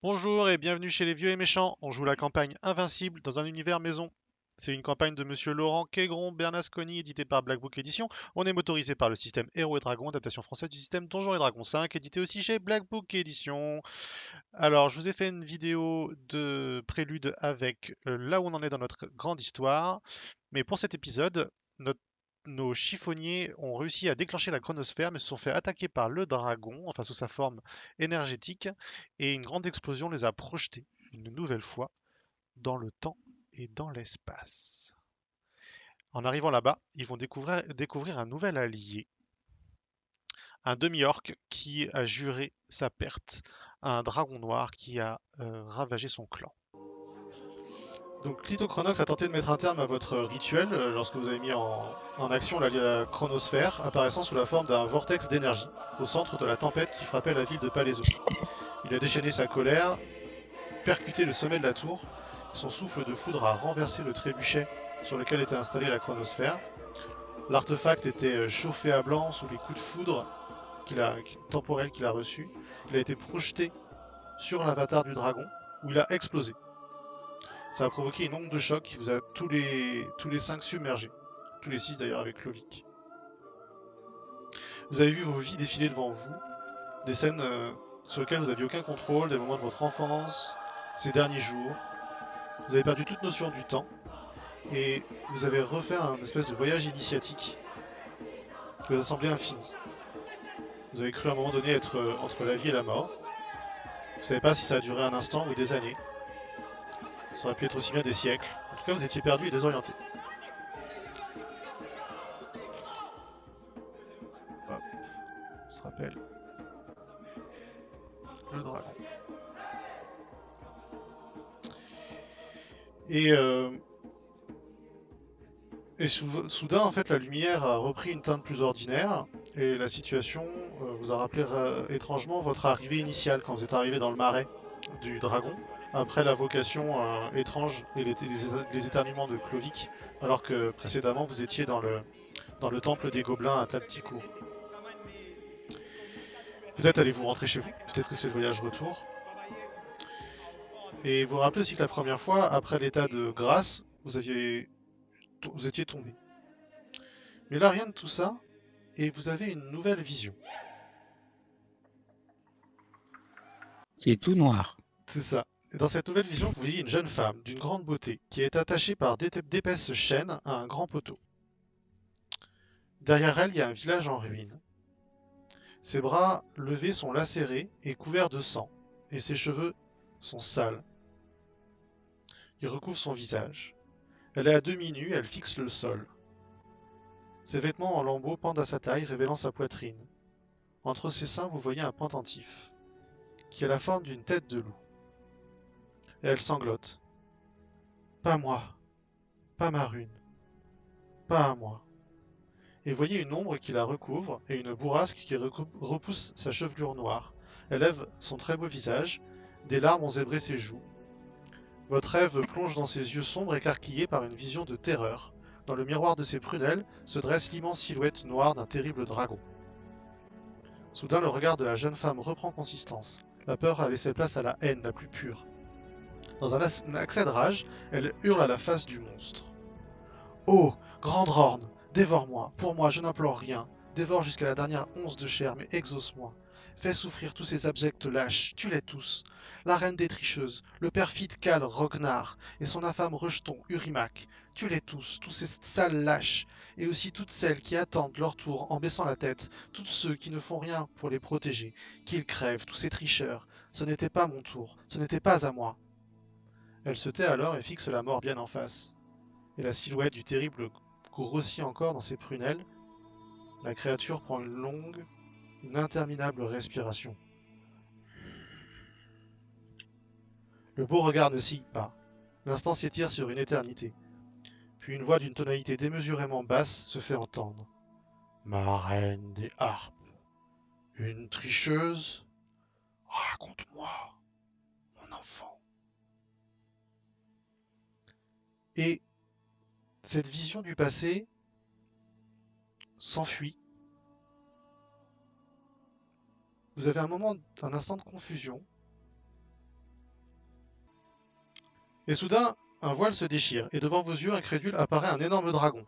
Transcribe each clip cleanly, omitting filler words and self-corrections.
Bonjour et bienvenue chez les Vieux et Méchants. On joue la campagne Invincible dans un univers maison. C'est une campagne de Monsieur Laurent Quégron Bernasconi, édité par Black Book Edition. On est motorisé par le système Héros et Dragons, adaptation française du système Donjons et Dragons 5, édité aussi chez Black Book Edition. Alors, je vous ai fait une vidéo de prélude avec là où on en est dans notre grande histoire. Mais pour cet épisode, nos chiffonniers ont réussi à déclencher la chronosphère, mais se sont fait attaquer par le dragon, enfin sous sa forme énergétique, et une grande explosion les a projetés une nouvelle fois dans le temps et dans l'espace. En arrivant là-bas, ils vont découvrir un nouvel allié, un demi-orc qui a juré sa perte, un dragon noir qui a ravagé son clan. Donc Clitochronox a tenté de mettre un terme à votre rituel lorsque vous avez mis en action la chronosphère apparaissant sous la forme d'un vortex d'énergie au centre de la tempête qui frappait la ville de Palaiso. Il a déchaîné sa colère, percuté le sommet de la tour, son souffle de foudre a renversé le trébuchet sur lequel était installée la chronosphère. L'artefact était chauffé à blanc sous les coups de foudre temporels qu'il a reçus. Il a été projeté sur l'avatar du dragon où il a explosé. Ça a provoqué une onde de choc qui vous a tous les 5 submergés. Tous les 6 d'ailleurs avec Clovic. Vous avez vu vos vies défiler devant vous, des scènes sur lesquelles vous n'aviez aucun contrôle, des moments de votre enfance, ces derniers jours. Vous avez perdu toute notion du temps et vous avez refait un espèce de voyage initiatique qui vous a semblé infini. Vous avez cru à un moment donné être entre la vie et la mort. Vous ne savez pas si ça a duré un instant ou des années. Ça aurait pu être aussi bien des siècles. En tout cas, vous étiez perdu et désorienté. Hop, on se rappelle le dragon. Et, euh, et soudain, en fait, la lumière a repris une teinte plus ordinaire et la situation vous a rappelé étrangement votre arrivée initiale quand vous êtes arrivé dans le marais du dragon après l'invocation étrange et les éternuements de Clovic, alors que précédemment vous étiez dans le temple des gobelins à Talticourt. Peut-être allez-vous rentrer chez vous, peut-être que c'est le voyage retour. Et vous vous rappelez aussi que la première fois, après l'état de grâce, vous étiez tombé. Mais là, rien de tout ça, et vous avez une nouvelle vision. C'est tout noir. C'est ça. Et dans cette nouvelle vision, vous voyez une jeune femme d'une grande beauté qui est attachée par d'épaisses chaînes à un grand poteau. Derrière elle, il y a un village en ruine. Ses bras levés sont lacérés et couverts de sang, et ses cheveux sont sales. Ils recouvrent son visage. Elle est à demi nue, elle fixe le sol. Ses vêtements en lambeaux pendent à sa taille, révélant sa poitrine. Entre ses seins, vous voyez un pendentif, qui a la forme d'une tête de loup. Et elle sanglote. Pas moi, pas ma rune, pas à moi. Et voyez une ombre qui la recouvre et une bourrasque qui repousse sa chevelure noire. Elle lève son très beau visage, des larmes ont zébré ses joues. Votre rêve plonge dans ses yeux sombres écarquillés par une vision de terreur. Dans le miroir de ses prunelles se dresse l'immense silhouette noire d'un terrible dragon. Soudain, le regard de la jeune femme reprend consistance. La peur a laissé place à la haine la plus pure. Dans un accès de rage, elle hurle à la face du monstre. Oh, grande Horn, dévore-moi, pour moi je n'implore rien. Dévore jusqu'à la dernière once de chair, mais exauce-moi. Fais souffrir tous ces abjects lâches, tue-les tous. La reine des tricheuses, le perfide Cal Rognar et son infâme rejeton Urimac, tue-les tous ces sales lâches, et aussi toutes celles qui attendent leur tour en baissant la tête, tous ceux qui ne font rien pour les protéger, qu'ils crèvent, tous ces tricheurs. Ce n'était pas mon tour, ce n'était pas à moi. Elle se tait alors et fixe la mort bien en face. Et la silhouette du terrible grossit encore dans ses prunelles. La créature prend une interminable respiration. Le beau regard ne signe pas. L'instant s'étire sur une éternité. Puis une voix d'une tonalité démesurément basse se fait entendre. Ma reine des harpes. Une tricheuse? Raconte-moi, mon enfant. Et cette vision du passé s'enfuit. Vous avez un instant de confusion. Et soudain, un voile se déchire, et devant vos yeux incrédules apparaît un énorme dragon.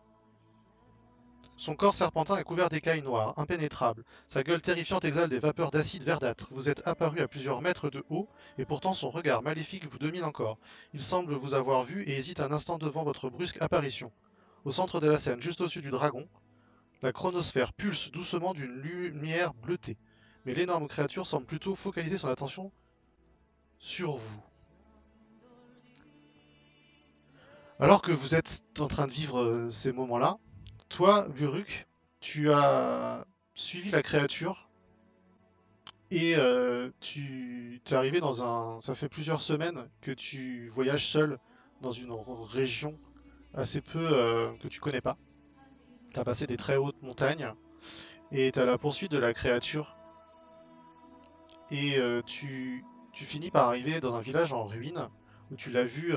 Son corps serpentin est couvert d'écailles noires, impénétrables. Sa gueule terrifiante exhale des vapeurs d'acide verdâtre. Vous êtes apparu à plusieurs mètres de haut, et pourtant son regard maléfique vous domine encore. Il semble vous avoir vu et hésite un instant devant votre brusque apparition. Au centre de la scène, juste au-dessus du dragon, la chronosphère pulse doucement d'une lumière bleutée. Mais l'énorme créature semble plutôt focaliser son attention sur vous. Alors que vous êtes en train de vivre ces moments-là, toi, Buruk, tu as suivi la créature et tu es arrivé dans un... Ça fait plusieurs semaines que tu voyages seul dans une région assez peu que tu connais pas. Tu as passé des très hautes montagnes et tu as la poursuite de la créature et tu finis par arriver dans un village en ruine où tu l'as vu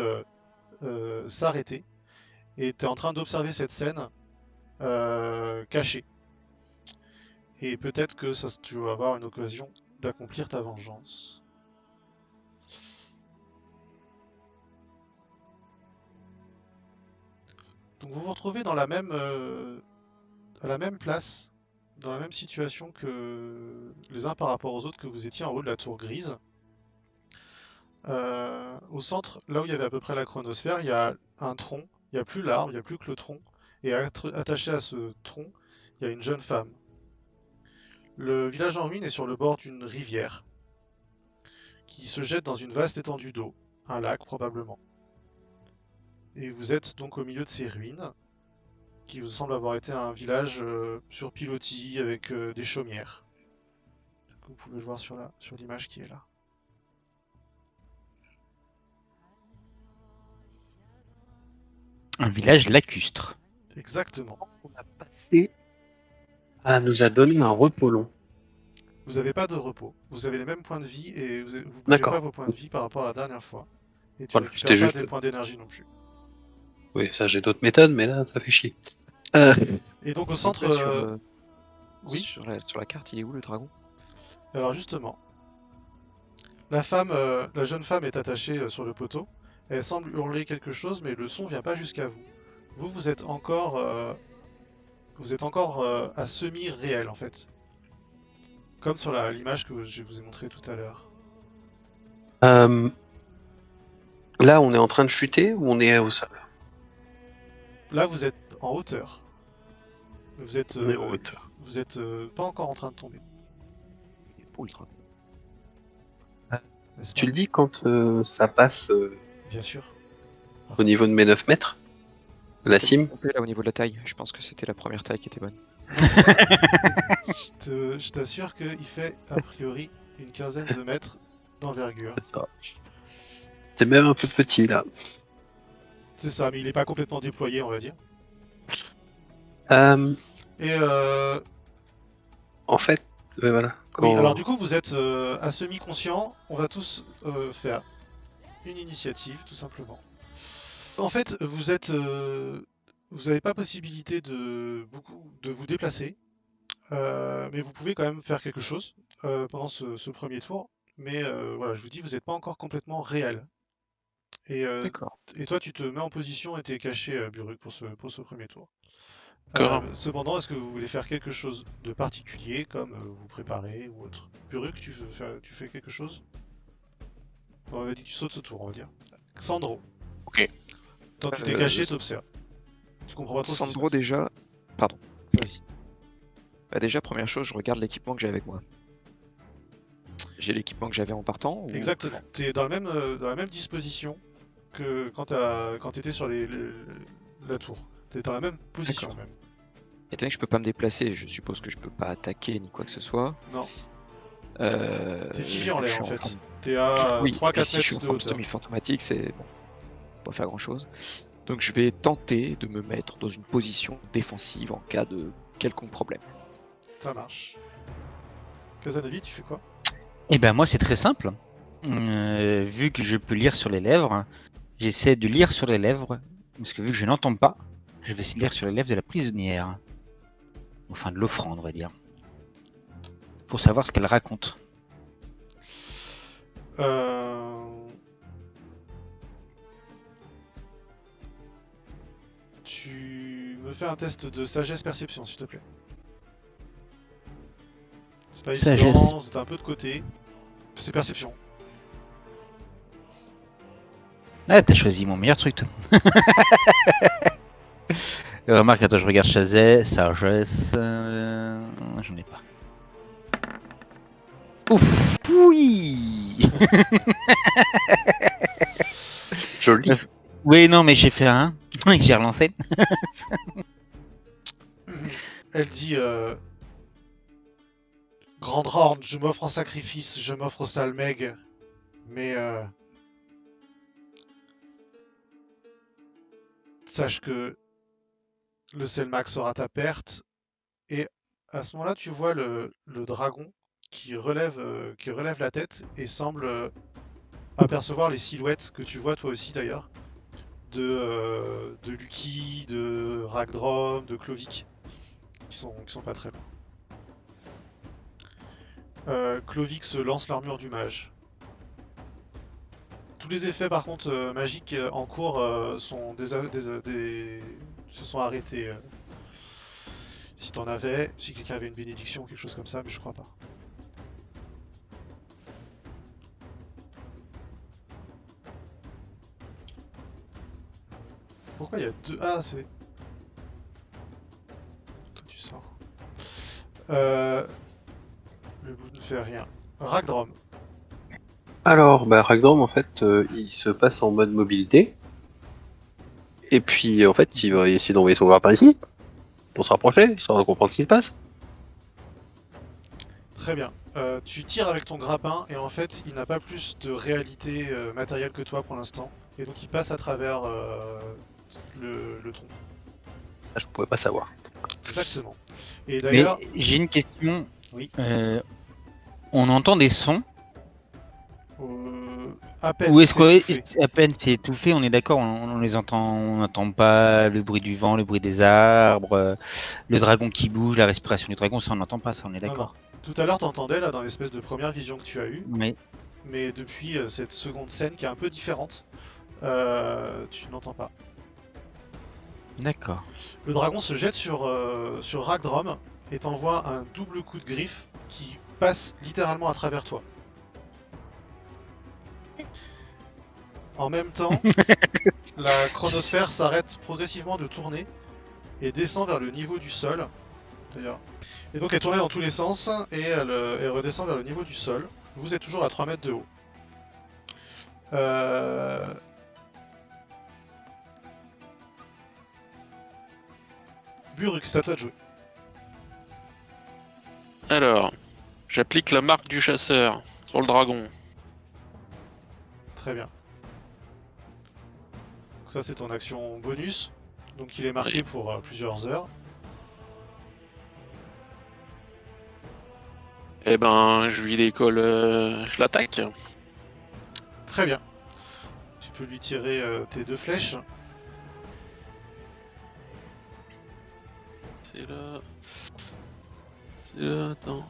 s'arrêter et tu es en train d'observer cette scène cachée. Et peut-être que tu vas avoir une occasion d'accomplir ta vengeance. Donc vous vous retrouvez dans à la même place, dans la même situation que les uns par rapport aux autres que vous étiez en haut de la tour grise. Au centre, là où il y avait à peu près la chronosphère, il y a un tronc, il n'y a plus l'arbre, il n'y a plus que le tronc. Et attaché à ce tronc, il y a une jeune femme. Le village en ruine est sur le bord d'une rivière qui se jette dans une vaste étendue d'eau, un lac probablement. Et vous êtes donc au milieu de ces ruines, qui vous semble avoir été un village sur pilotis avec des chaumières. Vous pouvez le voir sur l'image qui est là. Un village lacustre. Exactement. On a passé. Ah, nous a donné un repos long. Vous n'avez pas de repos. Vous avez les mêmes points de vie et vous ne bougez D'accord. pas vos points de vie par rapport à la dernière fois. Et tu Voilà, récupères c'était pas juste. des points d'énergie non plus. Oui, ça j'ai d'autres méthodes, mais là ça fait chier. Et donc au Donc centre... là, Oui. sur la carte, il est où le dragon? Alors justement, la jeune femme est attachée sur le poteau. Elle semble hurler quelque chose, mais le son vient pas jusqu'à vous. Vous êtes encore, à semi-réel en fait, comme sur l'image que je vous ai montrée tout à l'heure. Là, on est en train de chuter ou on est au sol? Là, vous êtes en hauteur. Vous êtes, On est en hauteur. vous êtes pas encore en train de tomber. Il est beau le dragon. N'est-ce Tu pas le dis quand ça passe Bien sûr. au niveau de mes 9 mètres? La cime? Complet, là, au niveau de la taille, je pense que c'était la première taille qui était bonne. Je t'assure qu'il fait a priori une quinzaine de mètres d'envergure. C'est même un peu petit là. C'est ça, mais il n'est pas complètement déployé, on va dire. Et En fait, voilà. oui, Quand- alors du coup, vous êtes à semi-conscient. On va tous faire une initiative, tout simplement. En fait, vous n'avez pas possibilité de vous déplacer, mais vous pouvez quand même faire quelque chose pendant ce premier tour. Mais voilà, je vous dis, vous n'êtes pas encore complètement réel. D'accord. Et toi, tu te mets en position et t'es caché, Buruk, pour ce premier tour. D'accord. Cependant, est-ce que vous voulez faire quelque chose de particulier, comme vous préparer ou autre? Buruk, tu fais quelque chose? On va dire que tu sautes ce tour, on va dire. Sandro. Ok. Tant que tu t'es caché, t'observes. Tu comprends pas trop ce qui se Sandro, passe. déjà. Pardon. Vas-y. Bah, déjà, première chose, je regarde l'équipement que j'ai avec moi. J'ai l'équipement que j'avais en partant ou... Exactement. T'es dans la même disposition que quand t'étais sur la tour. T'es dans la même position D'accord. même. Étant donné que je peux pas me déplacer, je suppose que je peux pas attaquer ni quoi que ce soit. Non. T'es T'es figé en l'air en fait. Forme... T'es à Oui, 3-4 et si je suis en mètres de forme hauteur. semi-fantomatique, c'est bon, pas faire grand chose. Donc je vais tenter de me mettre dans une position défensive en cas de quelconque problème. Ça marche. Kazanavi, tu fais quoi? Eh ben moi c'est très simple. Vu que je peux lire sur les lèvres, j'essaie de lire sur les lèvres, parce que vu que je n'entends pas, je vais essayer de lire sur les lèvres de la prisonnière. Enfin de l'offrande on va dire. Pour savoir ce qu'elle raconte. Tu me fais un test de sagesse-perception, s'il te plaît. C'est pas Sagesse. évident, c'est un peu de côté. C'est perception. Ah, t'as choisi mon meilleur truc, toi. Remarque, attends, je regarde sagesse. J'en ai pas. Ouf, oui. Joli. Oui, non, mais j'ai fait un. J'ai relancé. Elle dit Grande Horn, je m'offre en sacrifice, je m'offre au Salmeg, mais sache que le Selmac sera ta perte. Et à ce moment-là, tu vois le dragon qui relève la tête et semble apercevoir les silhouettes que tu vois toi aussi d'ailleurs de Lucky, de Ragdrom, de Clovic, qui sont pas très loin. Clovic se lance l'armure du mage. Tous les effets par contre magiques en cours sont se sont arrêtés. Si t'en avais, si quelqu'un avait une bénédiction ou quelque chose comme ça, mais je crois pas. Pourquoi il y a deux... Ah, c'est... Toi tu sors. Le bout ne fait rien. Ragdrom. Alors, Ragdorm, en fait, il se passe en mode mobilité. Et puis, en fait, il va essayer d'envoyer son grappin ici. Pour se rapprocher, sans comprendre ce qui se passe. Très bien. Tu tires avec ton grappin et en fait il n'a pas plus de réalité matérielle que toi pour l'instant. Et donc il passe à travers le tronc. Ah, je pouvais pas savoir. Exactement. Et Mais d'ailleurs... j'ai une question. Oui. On entend des sons. À peine. Ou est-ce c'est étouffé. qu'à peine c'est étouffé, on est d'accord, on les entend, on n'entend pas le bruit du vent, le bruit des arbres, le dragon qui bouge, la respiration du dragon, ça on n'entend pas, ça on est Non, d'accord. non. Tout à l'heure t'entendais là dans l'espèce de première vision que tu as eue, Oui, mais depuis cette seconde scène qui est un peu différente, tu n'entends pas. d'accord. Le dragon se jette sur Ragdrom et t'envoie un double coup de griffe qui passe littéralement à travers toi. En même temps, la chronosphère s'arrête progressivement de tourner et descend vers le niveau du sol. D'ailleurs. Et donc elle tournait dans tous les sens et elle redescend vers le niveau du sol. Vous êtes toujours à 3 mètres de haut. Buruk, c'est à toi de jouer. Alors, j'applique la marque du chasseur sur le dragon. Très bien. Ça c'est ton action bonus. Donc il est marqué Oui. pour plusieurs heures. Eh ben, je lui décolle, je l'attaque. Très bien. Tu peux lui tirer tes 2 flèches. C'est là. C'est là, attends.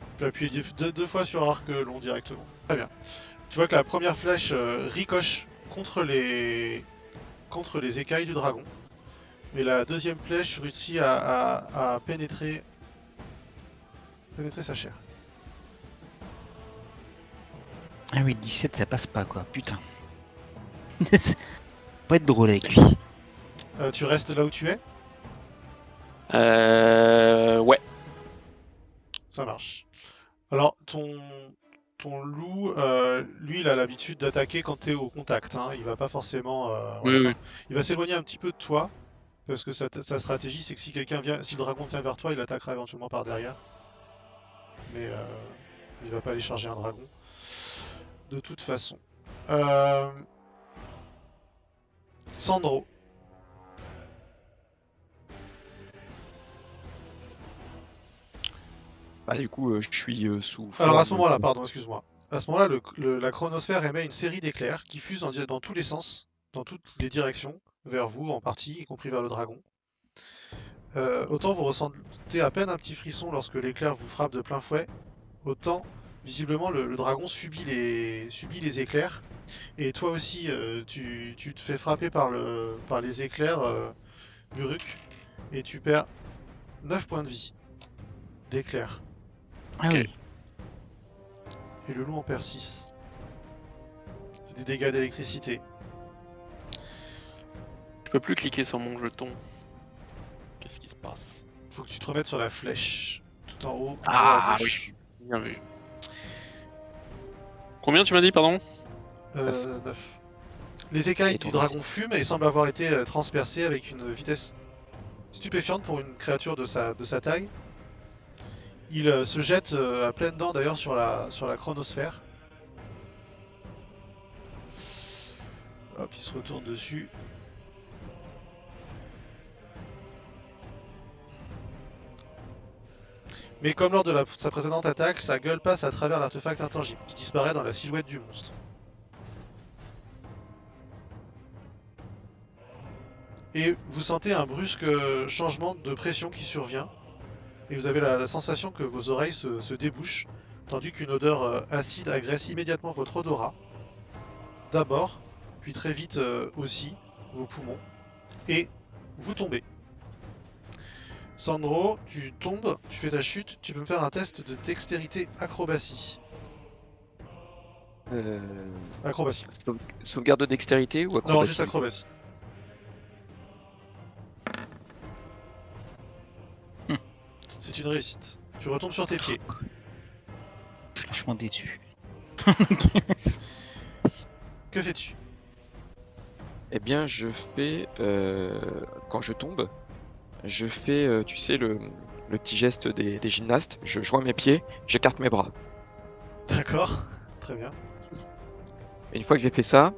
Tu peux appuyer deux fois sur arc long directement. Très bien. Tu vois que la première flèche ricoche contre les écailles du dragon. Et la deuxième flèche réussit à pénétrer sa chair. Ah oui, 17 ça passe pas quoi, putain. Pas être drôle avec lui. Tu restes là où tu es? Ouais. Ça marche. Alors, ton loup, lui, il a l'habitude d'attaquer quand t'es au contact. Hein. Il va pas forcément. Oui, oui. Il va s'éloigner un petit peu de toi. Parce que sa stratégie, c'est que si si le dragon vient vers toi, il attaquera éventuellement par derrière. Mais il va pas aller charger un dragon. De toute façon. Sandro. Bah, du coup, je suis sous. Alors à ce forme moment-là, de- pardon, excuse-moi. À ce moment-là, la chronosphère émet une série d'éclairs qui fusent dans tous les sens, dans toutes les directions, vers vous en partie, y compris vers le dragon. Autant vous ressentez à peine un petit frisson lorsque l'éclair vous frappe de plein fouet, autant visiblement le dragon subit les éclairs Et toi aussi, tu te fais frapper par les éclairs, Buruk, et tu perds 9 points de vie d'éclair. Ah Ok. oui. Et le loup en perd 6. C'est des dégâts d'électricité. Je peux plus cliquer sur mon jeton. Qu'est-ce qui se passe? Faut que tu te remettes sur la flèche, tout en haut, Ah à gauche. oui, bien vu. Combien tu m'as dit, pardon? 9. Les écailles Et du ton dragon reste. fument et semblent avoir été transpercées avec une vitesse stupéfiante pour une créature de sa taille. Il se jette à pleines dents d'ailleurs sur la chronosphère. Hop, il se retourne dessus. Mais comme lors de sa précédente attaque, sa gueule passe à travers l'artefact intangible, qui disparaît dans la silhouette du monstre. Et vous sentez un brusque changement de pression qui survient, et vous avez la sensation que vos oreilles se débouchent, tandis qu'une odeur acide agresse immédiatement votre odorat. D'abord, puis très vite aussi, vos poumons, et vous tombez. Sandro, tu tombes, tu fais ta chute, tu peux me faire un test de dextérité acrobatie. Acrobatie. Sauvegarde de dextérité ou acrobatie? Non, juste acrobatie. C'est une réussite. Tu retombes sur tes pieds. Je suis vachement déçu. Que fais-tu? Eh bien, je fais. Quand je tombe, je fais, tu sais, le petit geste des gymnastes. Je joins mes pieds, j'écarte mes bras. D'accord, très bien. Et une fois que j'ai fait ça,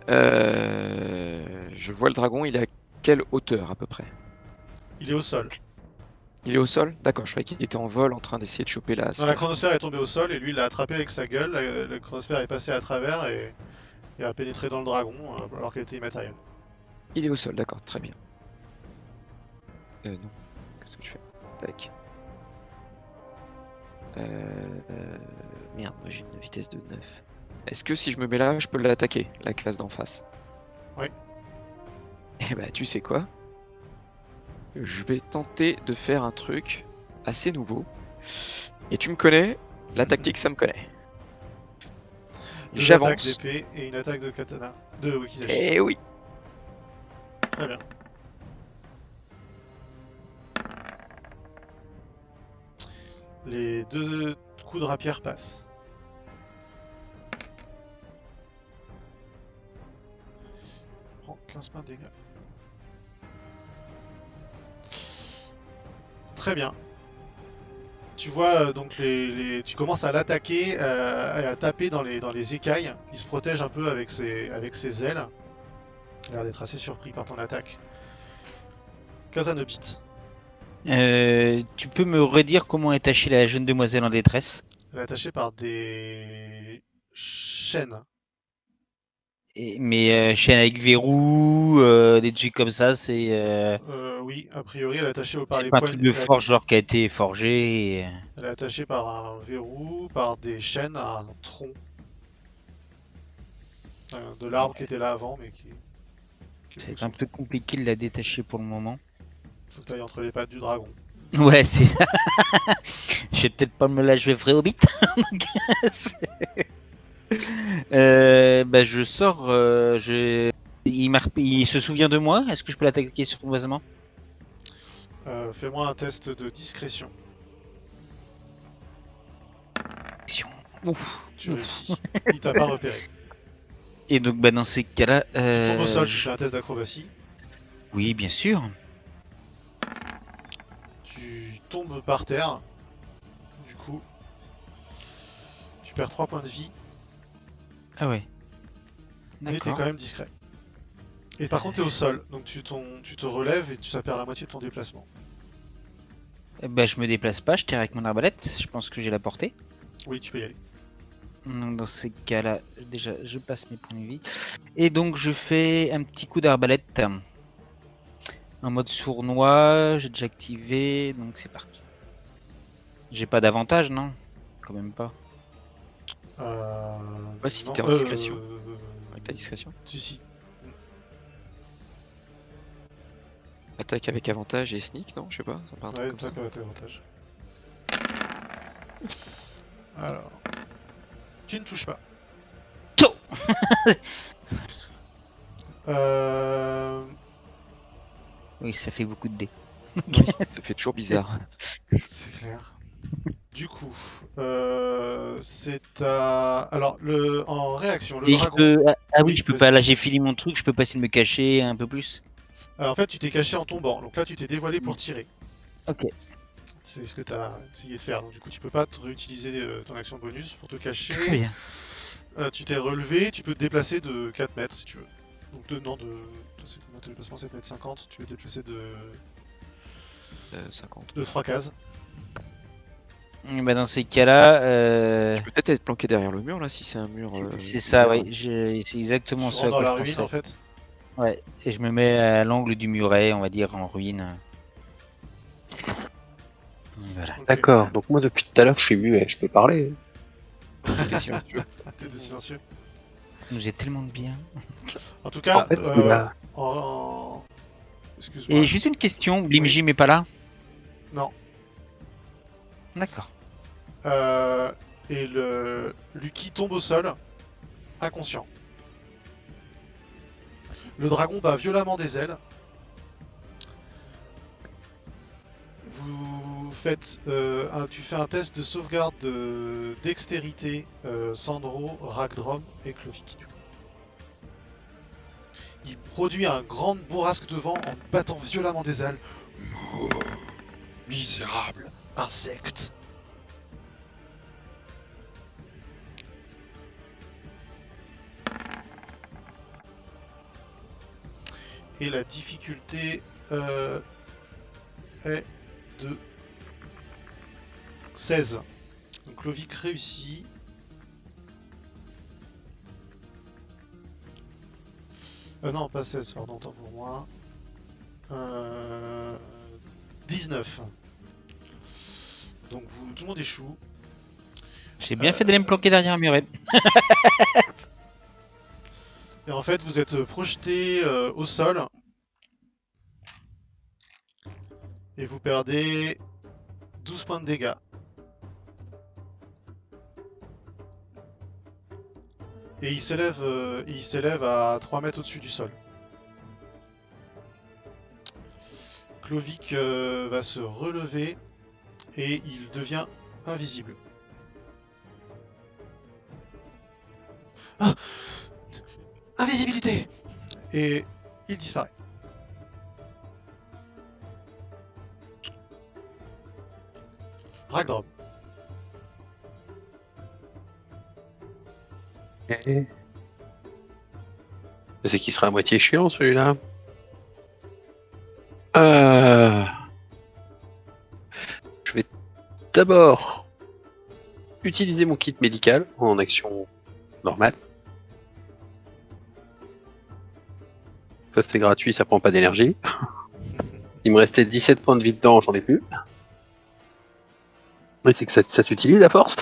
je vois le dragon, il est à quelle hauteur à peu près? Il est au sol. Il est au sol? D'accord, je croyais qu'il était en vol en train d'essayer de choper la Non, la sphère. chronosphère est tombée au sol et lui il l'a attrapé avec sa gueule. La chronosphère est passée à travers et a pénétré dans le dragon alors qu'elle était immatérielle. Il est au sol, d'accord, très bien. Non, qu'est-ce que je fais? Tac. Merde, moi j'ai une vitesse de 9. Est-ce que si je me mets là, je peux l'attaquer, la case d'en face? Oui. Eh bah, tu sais quoi? Je vais tenter de faire un truc assez nouveau. Et tu me connais, la tactique, ça me connaît. 2 attaques J'avance. d'épée et une attaque de katana. De wakizashi. Eh oui. Très bien. Les 2 coups de rapière passent. Prends 15 points de dégâts. Très bien. Tu vois donc tu commences à l'attaquer, à taper dans les écailles. Il se protège un peu avec ses ailes. Il a l'air d'être assez surpris par ton attaque. Kazanobit. Tu peux me redire comment est tachée la jeune demoiselle en détresse? Elle est attachée par des chaînes. Mais chaîne avec verrou, des trucs comme ça, c'est Oui, a priori, elle est attachée par c'est les pas un poignées. truc de forge genre qui a été forgé. Elle est attachée par un verrou, par des chaînes à un tronc. De l'arbre qui était là avant, mais qui C'est un peu compliqué de la détacher pour le moment. faut que tu ailles entre les pattes du dragon. Ouais, c'est ça. Je vais peut-être pas me la jouer vrai hobbit. Bah, je sors. Il se souvient de moi. Est-ce que je peux l'attaquer surprisement? Fais-moi un test de discrétion. Ouf. Tu réussis. Il t'a pas repéré. Et donc, bah, dans ces cas-là, Tu tombes au sol, tu je- fais un test d'acrobatie. oui, bien sûr. Tu tombes par terre. Du coup, tu perds 3 points de vie, Ah ouais. mais t'es D'accord. quand même discret. Et par contre, t'es au sol, donc tu te relèves et ça perd la moitié de ton déplacement. Bah, je me déplace pas. Je tire avec mon arbalète. Je pense que j'ai la portée. Oui, tu peux y aller. Donc, dans ces cas-là, déjà, je passe mes points de vie. Et donc, je fais un petit coup d'arbalète. En mode sournois, j'ai déjà activé, donc c'est parti. J'ai pas d'avantage, non? Quand même pas. Euh... Ouais, si non, t'es en discrétion. ta discrétion. Si. Attaque avec avantage et sneak, non? Je sais pas, ça me paraît un truc Ouais, comme ça. toi, t'as avantage. Alors. Tu ne touches pas. Tchou. Euh... Oui, ça fait beaucoup de dés. Ça fait toujours bizarre. C'est clair. Du coup, c'est à... Alors, en réaction, le Et je dragon... peux... Ah oui, Oui, je peux vas-y. pas. Là, j'ai fini mon truc. Je peux pas essayer de me cacher un peu plus. En fait, tu t'es caché en tombant, donc là, tu t'es dévoilé pour tirer. Ok. C'est ce que tu as essayé de faire, donc du coup, tu peux pas te réutiliser ton action bonus pour te cacher. Très bien. Tu t'es relevé, tu peux te déplacer de 4 mètres si tu veux. Donc, c'est combien de déplacement? 7 mètres 50, tu peux te déplacer de 50. 3 cases. Bah, dans ces cas-là, Je peux peut-être être planqué derrière le mur là si c'est un mur. c'est ça, ouvert. ouais. C'est exactement Tu ça à rentres dans quoi la je ruine, pensais. en fait. Ouais. Et je me mets à l'angle du muret, on va dire, en ruine. Voilà. Ok. D'accord, donc moi depuis tout à l'heure je suis muet, je peux parler. T'étais silencieux. T'étais silencieux. Nous est tellement de bien. En tout cas, En fait, il a- Excuse-moi. Et juste une question, Limjim est pas là? Non. D'accord. Et le Lucky tombe au sol, inconscient. Le dragon bat violemment des ailes. Tu fais un test de sauvegarde de dextérité, Sandro, Ragdrom et Clovic. du coup. Il produit un grand bourrasque de vent en battant violemment des ailes. Misérable insecte. Et la difficulté est de 16. Donc Clovic réussit. Non, pas 16, pardon, autant pour moi. 19. Donc tout le monde échoue. J'ai bien fait d'aller me planquer derrière un muret. Et en fait, vous êtes projeté au sol. Et vous perdez 12 points de dégâts. Et il s'élève à 3 mètres au-dessus du sol. Clovic va se relever et il devient invisible. Ah, invisibilité! Et il disparaît. Ragdrom. C'est qu'il sera à moitié chiant celui-là. Je vais d'abord utiliser mon kit médical en action normale. Ça c'est gratuit, ça prend pas d'énergie. Il me restait 17 points de vie dedans, j'en ai plus. Oui, c'est que ça s'utilise à force.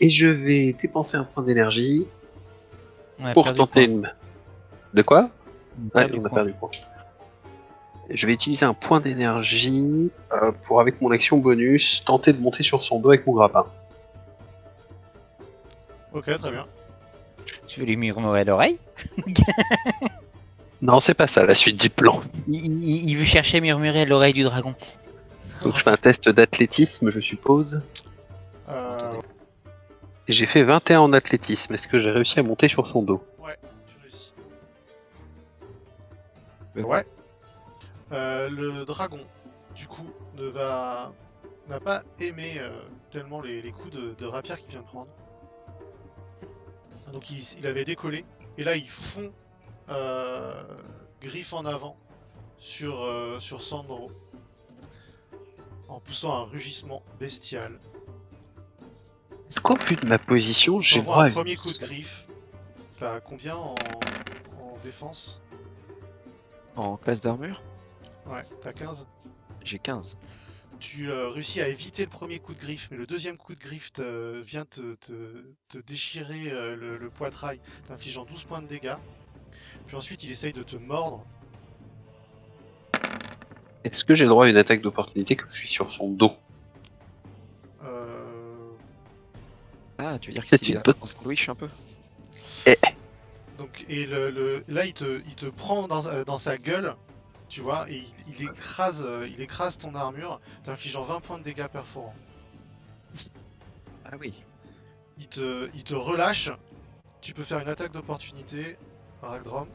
Et je vais dépenser un point d'énergie On a pour perdu tenter quoi. une... De quoi? On a Ouais, perdu on a quoi. perdu point. Je vais utiliser un point d'énergie pour, avec mon action bonus, tenter de monter sur son dos avec mon grappin. Ok, très bien. Tu veux lui murmurer à l'oreille? Non, c'est pas ça la suite du plan. Il veut chercher à murmurer à l'oreille du dragon. Donc je fais un test d'athlétisme, je suppose. Euh, Et j'ai fait 21 en athlétisme. Est-ce que j'ai réussi à monter sur son dos? ouais, tu réussis. Ouais. Le dragon, du coup, n'a pas aimé tellement les coups de rapière qu'il vient de prendre. Donc il avait décollé, et là il fond griffe en avant sur Sandro, en poussant un rugissement bestial. Est-ce qu'au vu de ma position, j'ai T'envoies droit à un une... premier coup de griffe. T'as combien en défense? En classe d'armure, Ouais, t'as 15. j'ai 15. Tu réussis à éviter le premier coup de griffe, mais le deuxième coup de griffe vient te déchirer le poitrail, t'infligeant 12 points de dégâts. Puis ensuite, il essaye de te mordre. Est-ce que j'ai le droit à une attaque d'opportunité comme je suis sur son dos? Euh, Ah, tu veux dire que C'est s'il une a bonne- un sandwich un peu? Donc, et là, il te prend dans sa gueule, tu vois, et il écrase ton armure, t'infligeant 20 points de dégâts perforants. Ah oui. Il te relâche. Tu peux faire une attaque d'opportunité, Ragdrom.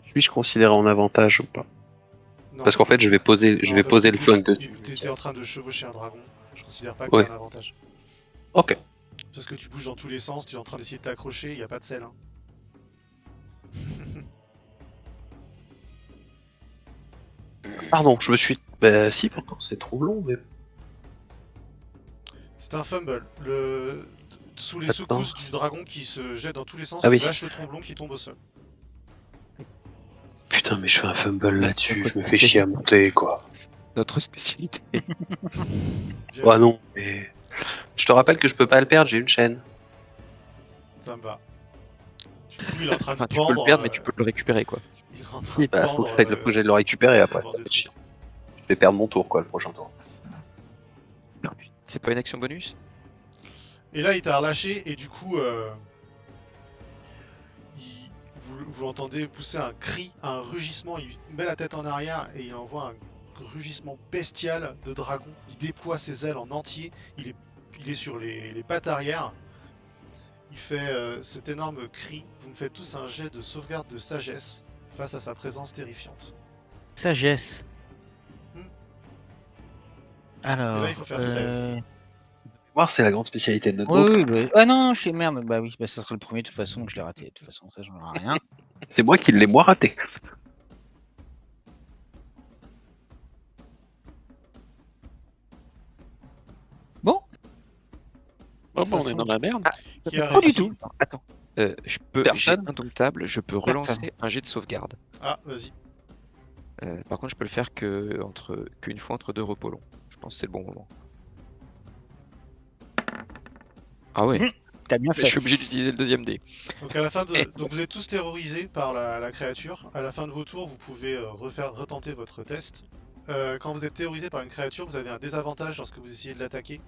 Suis-je considéré en avantage ou pas? Non, Parce qu'en fait, je vais poser parce que le flingue dessus. t'étais en train de chevaucher un dragon. Je considère pas que Ouais. t'as un avantage. Ok. Parce que tu bouges dans tous les sens, tu es en train d'essayer de t'accrocher, il n'y a pas de sel. Hein. Pardon, je me suis. Bah si, pourtant c'est trop long, mais. C'est un fumble. Sous les Attends. secousses du dragon qui se jette dans tous les sens, Ah tu oui. lâches le tromblon qui tombe au sol. Putain, mais je fais un fumble là-dessus, Écoute, je me fais c'est- chier à monter, quoi. Notre spécialité. Bien Ah joué, non, mais. Je te rappelle que je peux pas le perdre, j'ai une chaîne. ça me va. Du coup, il est en train Enfin, de tu peux pendre. le perdre, mais tu peux le récupérer, quoi. Il est en train Oui, de bah, pendre. faut que j'aille le récupérer après, avoir ça des va être trucs. chiant. Je vais perdre mon tour, quoi, le prochain tour. C'est pas une action bonus? Et là, il t'a relâché, et du coup, vous l'entendez pousser un cri, un rugissement. Il met la tête en arrière et il envoie un rugissement bestial de dragon. Il déploie ses ailes en entier. Il est sur les pattes arrière. Il fait cet énorme cri. Vous me faites tous un jet de sauvegarde de sagesse face à sa présence terrifiante. Sagesse. Hmm. Alors. Et là, il faut faire 16. Voir, c'est la grande spécialité de notre Oui, box. oui, bah... Ah non, non, je suis merde. Bah oui, bah, ça sera le premier de toute façon, je l'ai raté. De toute façon, ça, j'en ai rien. C'est moi qui l'ai moins raté. Bon, Oh, De bah, on toute est façon- dans la merde. Qui a pas du réussi. tout. Attends. J'ai Personne indomptable, je peux relancer un jet de sauvegarde. Ah, vas-y. Par contre, je peux le faire qu'une fois entre deux repos longs. Je pense que c'est le bon moment. Ah ouais, T'as bien je fait. suis obligé d'utiliser le deuxième dé. Donc, à la fin donc vous êtes tous terrorisés par la créature. À la fin de vos tours, vous pouvez retenter votre test. Quand vous êtes terrorisé par une créature, vous avez un désavantage lorsque vous essayez de l'attaquer.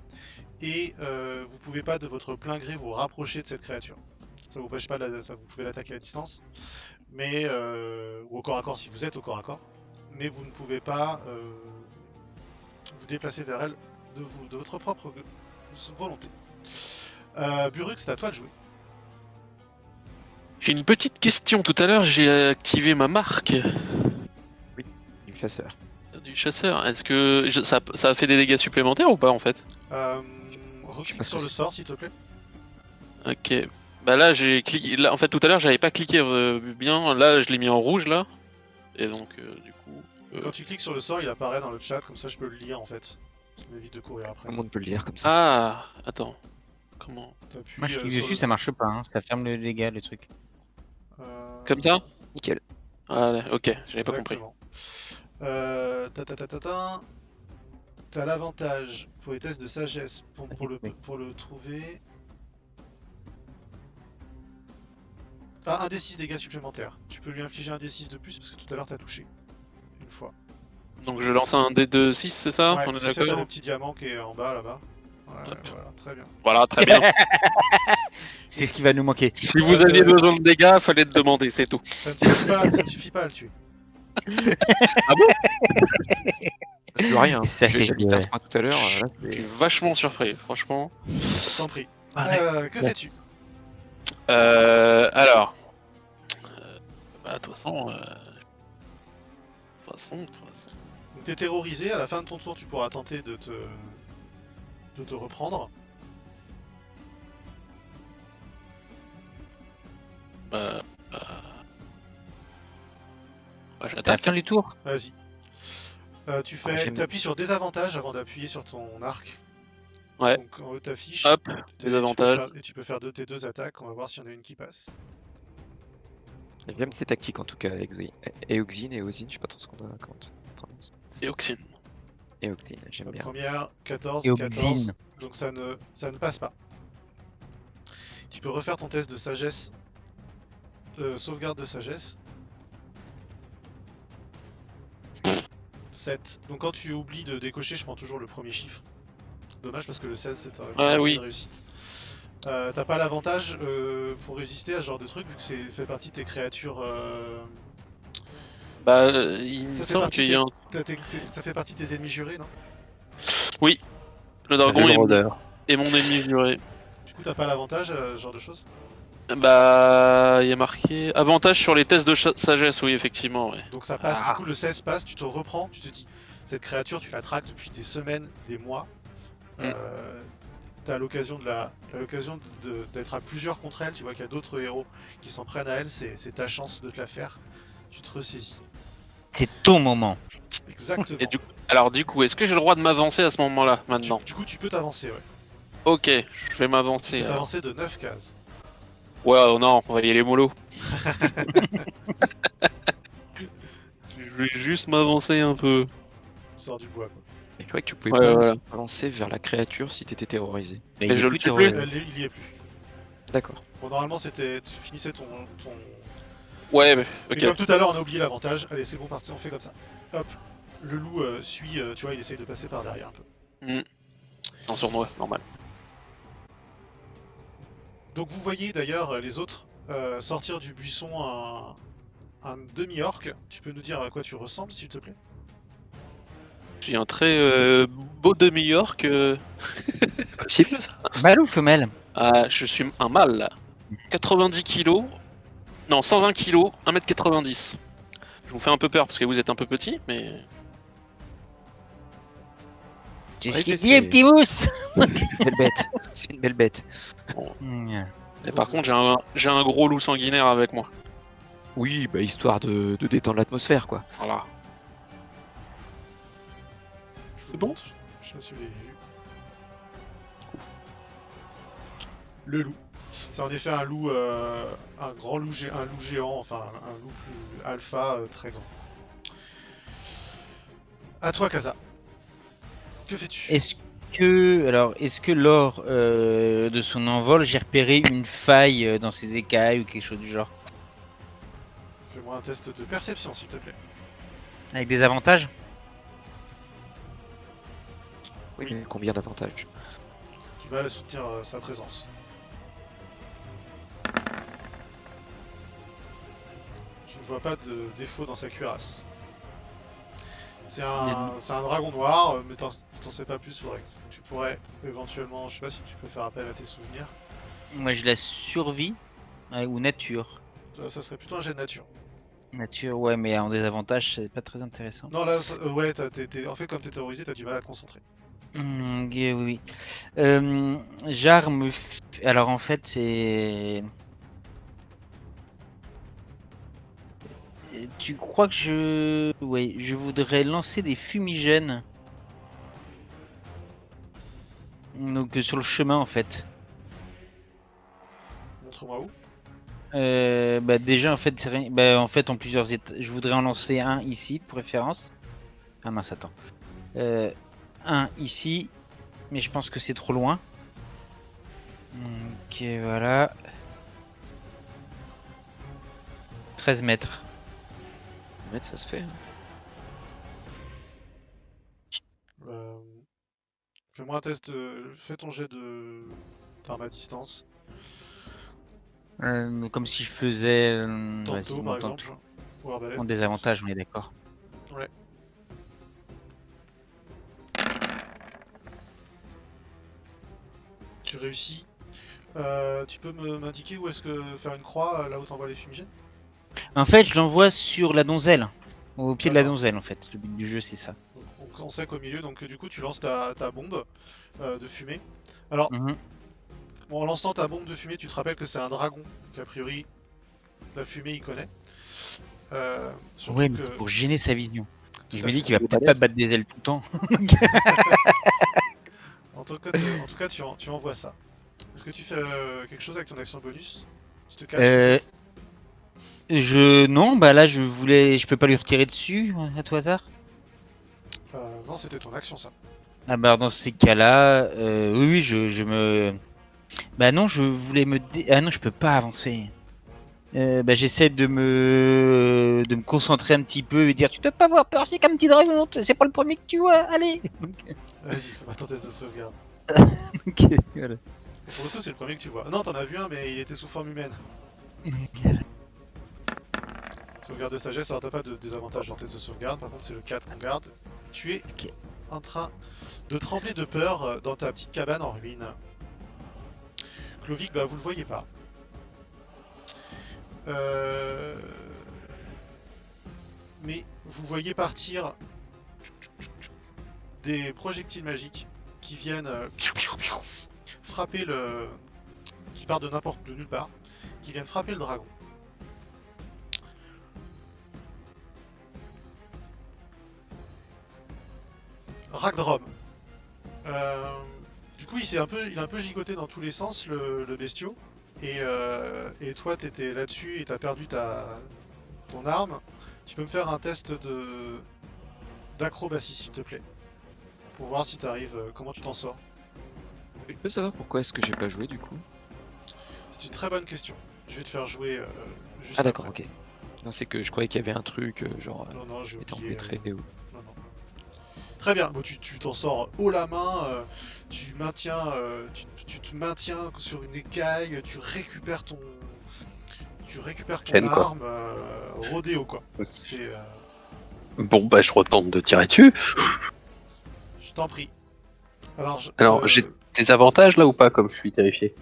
Et vous pouvez pas de votre plein gré vous rapprocher de cette créature. Ça vous empêche pas ça, vous pouvez l'attaquer à distance. Mais, ou au corps à corps si vous êtes au corps à corps. Mais vous ne pouvez pas vous déplacer vers elle de votre propre volonté. Burux, c'est à toi de jouer. J'ai une petite question. Tout à l'heure, j'ai activé ma marque Du chasseur. du chasseur. Est-ce que ça a fait des dégâts supplémentaires ou pas en fait? Reclique pas ce sur que le c'est. sort s'il te plaît. Ok. Bah là, j'ai cliqué. Là, en fait, tout à l'heure, j'avais pas cliqué bien. Là, je l'ai mis en rouge là. Et donc, du coup. Quand tu cliques sur le sort, il apparaît dans le chat, comme ça je peux le lire en fait. Ça m'évite de courir après. Comment on peut le lire comme ça? Ah, attends. Comment? T'appuies, Moi, je clique sur dessus, le- ça marche pas. Hein. Ça ferme le dégât, le truc. Comme ça? Nickel. Allez, ok, j'avais pas compris. Exactement. T'as l'avantage pour les tests de sagesse pour le trouver. Ah, un D6 dégâts supplémentaires. Tu peux lui infliger un D6 de plus parce que tout à l'heure t'as touché. Une fois. Donc je lance un D2-6, c'est ça? Ouais, On est tu sais, t'as le d'accord? petit diamant qui est en bas là-bas. Ouais, Hop. voilà, très bien. Voilà, très bien. C'est ce qui va nous manquer. Si vous aviez besoin de dégâts, fallait te demander, c'est tout. Ça ne suffit pas, ça ne suffit pas à le tuer. Plus rien. Ça, J'ai c'est déjà mis 15 points tout à l'heure. Là, Je suis vachement surpris, franchement. Je t'en prie. Que Bon. fais-tu? Alors. Bah, de toute façon. Donc t'es terrorisé, à la fin de ton tour tu pourras tenter de te reprendre. Bah, T'as la j'attaque. fin du tour. Vas-y. j'aime- T'appuies sur désavantage avant d'appuyer sur ton arc. Ouais. Donc en haut de ta fiche. Hop, et désavantage. Et tu peux faire tes deux attaques, on va voir s'il y en a une qui passe. J'aime bien tes tactiques en tout cas, Eoxine et Ozine, je sais pas trop ce qu'on a comment on prononce. Et Oxine. Et Octane, j'aime La bien. première, 14, Et 14. Obzine. Donc ça ne passe pas. Tu peux refaire ton test de sagesse. Sauvegarde de sagesse. 7. Donc quand tu oublies de décocher, je prends toujours le premier chiffre. Dommage parce que le 16 c'est oui. une réussite. T'as pas l'avantage pour résister à ce genre de truc vu que c'est fait partie de tes créatures. Bah, il Ça me fait semble partie qu'il y a un... ça fait partie de tes ennemis jurés, non? Oui, le dragon Le est mon, rôdeur. est mon ennemi juré. Du coup, t'as pas l'avantage à ce genre de choses? Bah, il y a marqué avantage sur les tests de sagesse, oui, effectivement, ouais. Donc ça passe, du Ah. coup le 16 passe, tu te reprends, tu te dis, cette créature tu la traques depuis des semaines, des mois, t'as l'occasion d'être à plusieurs contre elle, tu vois qu'il y a d'autres héros qui s'en prennent à elle, c'est ta chance de te la faire, tu te ressaisis. C'est ton moment. Exactement. Et alors, du coup, est-ce que j'ai le droit de m'avancer à ce moment-là, maintenant? Du coup tu peux t'avancer, ouais. Ok, je vais Tu m'avancer. peux alors. t'avancer de 9 cases. Ouais, oh non, on va y aller mollo. Je vais juste m'avancer un peu. Sors du bois, quoi. Mais tu vois que tu pouvais Ouais, pas voilà. avancer vers la créature si t'étais terrorisé. Mais Et il je est le plus tue plus. terrorisé. Il y est plus. D'accord. Bon, normalement c'était. Tu finissais ton. Ouais, mais, Mais ok. comme tout à l'heure on a oublié l'avantage, allez c'est bon parti, on fait comme ça. Hop, le loup suit, tu vois, il essaye de passer par derrière un peu. En sournois, normal. Donc vous voyez d'ailleurs les autres sortir du buisson un demi-orc. Tu peux nous dire à quoi tu ressembles s'il te plaît? J'ai un très beau demi-orc. Possible ça? Mâle ou femelle? Je suis un mâle, là. 90 kilos. Non, 120 kilos, 1m90. Je vous fais un peu peur parce que vous êtes un peu petit, mais... Tu Ouais, ce qu'il mais dit, petit mousse? Belle bête. C'est une belle bête. Et par contre, j'ai un gros loup sanguinaire avec moi. Oui, bah histoire de détendre l'atmosphère, quoi. Voilà. C'est bon? Je sais pas si vous l'avez vu. Le loup. C'est en effet un loup, un grand loup, un loup géant, enfin un loup plus alpha très grand. À toi, Kaza. Que fais-tu? Est-ce que lors de son envol, j'ai repéré une faille dans ses écailles ou quelque chose du genre? Fais-moi un test de perception, s'il te plaît. Avec des avantages? Oui, mais combien d'avantages? Tu vas soutenir sa présence. Je ne vois pas de défaut dans sa cuirasse. C'est un dragon noir, mais t'en sais pas plus, faudrait que tu pourrais éventuellement, je sais pas si tu peux faire appel à tes souvenirs. Moi, je la survie ou nature. Ça serait plutôt un jet de nature. Nature, ouais, mais en désavantage, c'est pas très intéressant. Non, là, ouais, en fait, comme t'es terrorisé, t'as du mal à te concentrer. Ok, oui, oui. J'arme. Alors en fait, c'est. Tu crois que je. Ouais, je voudrais lancer des fumigènes. Donc sur le chemin en fait. Montre-moi où. Bah déjà en fait, bah, en fait en plusieurs étapes. Je voudrais en lancer un ici de préférence. Ah mince, attends. Un ici, mais je pense que c'est trop loin. Ok, voilà. 13 mètres. Mètres, ça se fait. Fais-moi un test, fais ton jet d'arme à distance. Comme si je faisais Tantôt, vas-y, par mon exemple. tantôt. Ou arbalète. En désavantage, on est d'accord. Ouais. Tu réussis. Tu peux m'indiquer où est-ce que faire une croix là où t'envoies les fumigènes? En fait, je l'envoie sur la donzelle. Au pied de la D'accord. donzelle, en fait. Le but du jeu, c'est ça. Donc on sait qu'au milieu, donc du coup tu lances ta bombe de fumée. Alors, Mhm. bon, en lançant ta bombe de fumée, tu te rappelles que c'est un dragon, qu'a priori la fumée il connaît. Surtout Ouais, mais que... c'est pour gêner sa vision. Tout Je à me dis fait. qu'il va Il est peut-être pas balèze. battre des ailes tout le temps. En tout cas, tu envoies ça. Est-ce que tu fais quelque chose avec ton action bonus? Tu te caches peut-être? Non, bah là, je peux pas lui retirer dessus, à tout hasard. Non, Non, c'était ton action, ça. Ah bah dans ces cas-là, oui, je me... Bah non, je voulais me... Ah non, je peux pas avancer. Bah j'essaie de me concentrer un petit peu et dire tu dois pas avoir peur, c'est qu'un petit dragon, c'est pas le premier que tu vois, allez. Vas-y, fais-moi ton test de sauvegarde. Ok, voilà. Pour le coup, c'est le premier que tu vois. Non, t'en as vu un, mais il était sous forme humaine. Sauvegarde de sagesse, alors t'as pas de désavantage en test de sauvegarde, par contre c'est le 4 qu'on garde. Tu es Ok. en train de trembler de peur dans ta petite cabane en ruine. Clovic, bah vous le voyez pas. Mais vous voyez partir des projectiles magiques qui viennent frapper le... qui partent de nulle part, qui viennent frapper le dragon. Ragdrom. Du coup, il a un peu gigoté dans tous les sens, le bestiau. Et toi, t'étais là-dessus et t'as perdu ton arme. Tu peux me faire un test d'acrobatie, s'il te plaît. Pour voir si t'arrives, comment tu t'en sors. Je peux savoir pourquoi est-ce que j'ai pas joué du coup? C'est une très bonne question. Je vais te faire jouer juste Ah d'accord, après. ok. Non, c'est que je croyais qu'il y avait un truc genre Non, non, j'ai étant oublié. pétré ou... Non, non. Très bien, bon, tu t'en sors haut la main, tu maintiens, tu te maintiens sur une écaille, tu récupères ton Chaîne, quoi. arme, rodéo quoi. C'est, Bon, bah, je retente de tirer dessus. je t'en prie. Alors, Alors, j'ai des avantages là ou pas, comme je suis terrifié?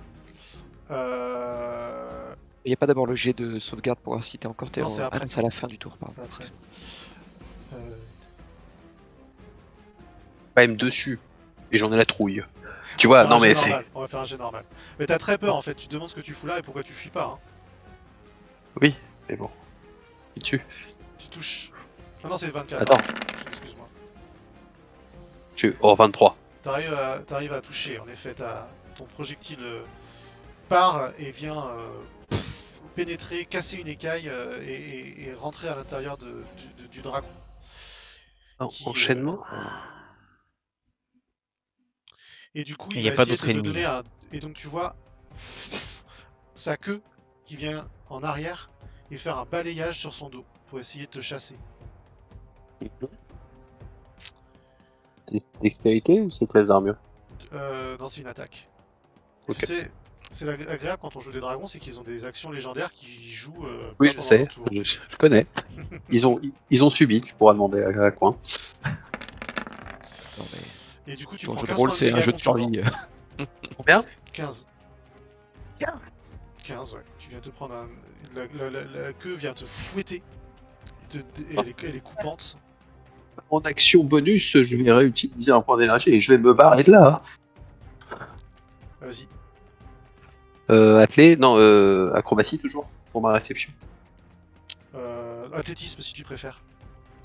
Il n'y a pas d'abord le jet de sauvegarde pour voir si t'es encore Non, c'est Ah après. non, c'est à la fin du tour, pardon. c'est après. Euh, Quand même dessus. Et j'en ai la trouille. Tu on va vois, faire non un jet mais c'est. normal, on va faire un jet normal. Mais t'as très peur en fait, tu te demandes ce que tu fous là et pourquoi tu fuis pas. Hein. Oui, mais bon. Dessus. Tu touches. Ah non, c'est 24. Attends, Excuse-moi. je suis. Oh, 23. T'arrives à toucher, en effet, ton projectile part et vient pénétrer, casser une écaille et rentrer à l'intérieur du dragon. Qui, Enchaînement. Et du coup, Et il y a va pas essayer de d'autre te ennemi, donner un... Et donc tu vois sa queue qui vient en arrière et faire un balayage sur son dos pour essayer de te chasser. Dextérité ou c'est classe d'armure? Non, c'est une attaque. Ok. Tu sais, c'est agréable quand on joue des dragons, c'est qu'ils ont des actions légendaires qui jouent Oui, pas je pendant sais, leur tour. je connais. Ils ont subi, tu pourras demander à Coin. Non, mais Et du coup, tu ton prends jeu de 15 rôle, points c'est un dégâts jeu de contondants. survie. Combien? 15. 15. 15, ouais. Tu viens te prendre un... La queue vient te fouetter. Elle est coupante. En action bonus, je vais réutiliser un point d'énergie et je vais me barrer de là. Vas-y. Athlé, non, acrobatie toujours, pour ma réception. Athlétisme si tu préfères.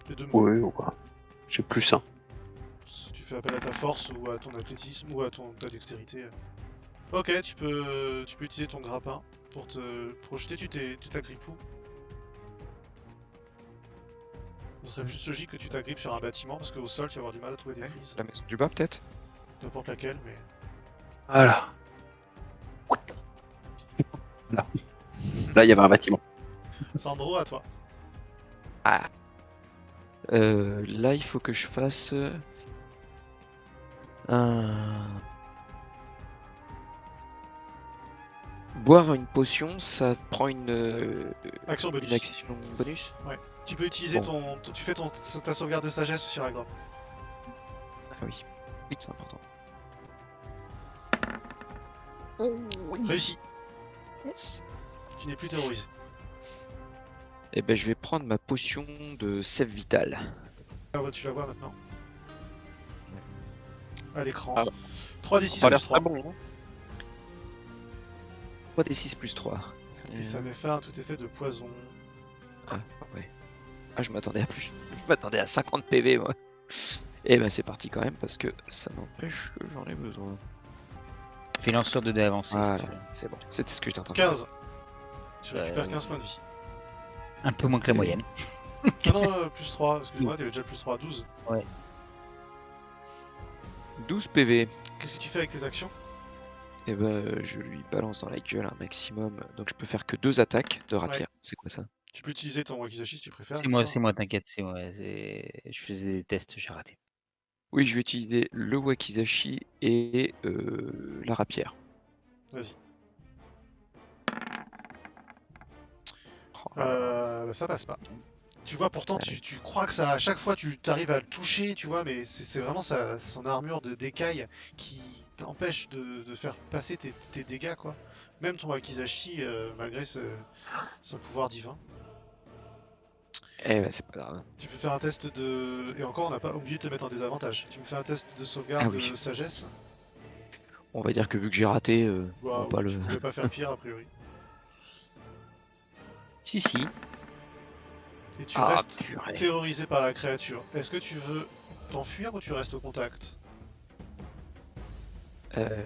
Les deux me vont. Oui, voilà. J'ai plus 1. Si tu fais appel à ta force ou à ton athlétisme ou à ta dextérité. Ok, tu peux utiliser ton grappin pour te projeter. Tu t'agrippes où? Ce serait plus logique que tu t'agrippes sur un bâtiment parce qu'au sol tu vas avoir du mal à trouver des prises. La maison du bas, peut-être? N'importe laquelle, mais. Voilà. Là, il y avait un bâtiment. Sandro, à toi. Là, il faut que je fasse un... Boire une potion, ça prend une Action bonus. action bonus? Tu peux utiliser Bon. tu fais ta sauvegarde de sagesse sur Ragnar. Ah oui. Oui, c'est important. Réussi. Yes. Tu n'es plus terrorisé. Et ben, je vais prendre ma potion de sève vitale. Tu la vois maintenant. À l'écran. Ah. 3d6 Ça a l'air plus 3. très bon. Hein. 3d6 plus 3. Et ça m'est fait un tout effet de poison. Ah, ouais. Ah, je m'attendais à plus. Je m'attendais à 50 PV, moi. Et ben, c'est parti quand même, parce que ça n'empêche que j'en ai besoin. Fais en sorte de d'avancer. si Voilà, tu veux. c'est bon. C'était ce que j'étais en train de faire. 15. Tu récupères 15 points de vie. Un peu moins que la Ok. moyenne. Non, non, plus 3, excuse-moi, t'avais déjà plus 3, 12. 12 PV. Qu'est-ce que tu fais avec tes actions? Et ben, je lui balance dans la gueule un maximum. Donc je peux faire que 2 attaques de rapière. C'est quoi ça? Tu peux utiliser ton wakizashi si tu préfères. C'est moi, t'inquiète, c'est moi. Je faisais des tests, j'ai raté. Oui, je vais utiliser le wakizashi et la rapière. Vas-y. Oh là là. Bah, ça passe pas. Tu vois, pourtant, tu crois que ça, à chaque fois, tu arrives à le toucher, tu vois, mais c'est vraiment son armure d'écaille qui t'empêche de faire passer tes dégâts, quoi. Même ton wakizashi, malgré son pouvoir divin. Eh ben, c'est pas grave. Tu peux faire un test de... Et encore, on n'a pas oublié de te mettre en désavantage. Tu me fais un test de sauvegarde Ah oui. de sagesse. On va dire que vu que j'ai raté, on va Waouh, pas tu pouvais pas faire pire, a priori. Si. Et tu Ah, restes purée. terrorisé par la créature. Est-ce que tu veux t'enfuir ou tu restes au contact?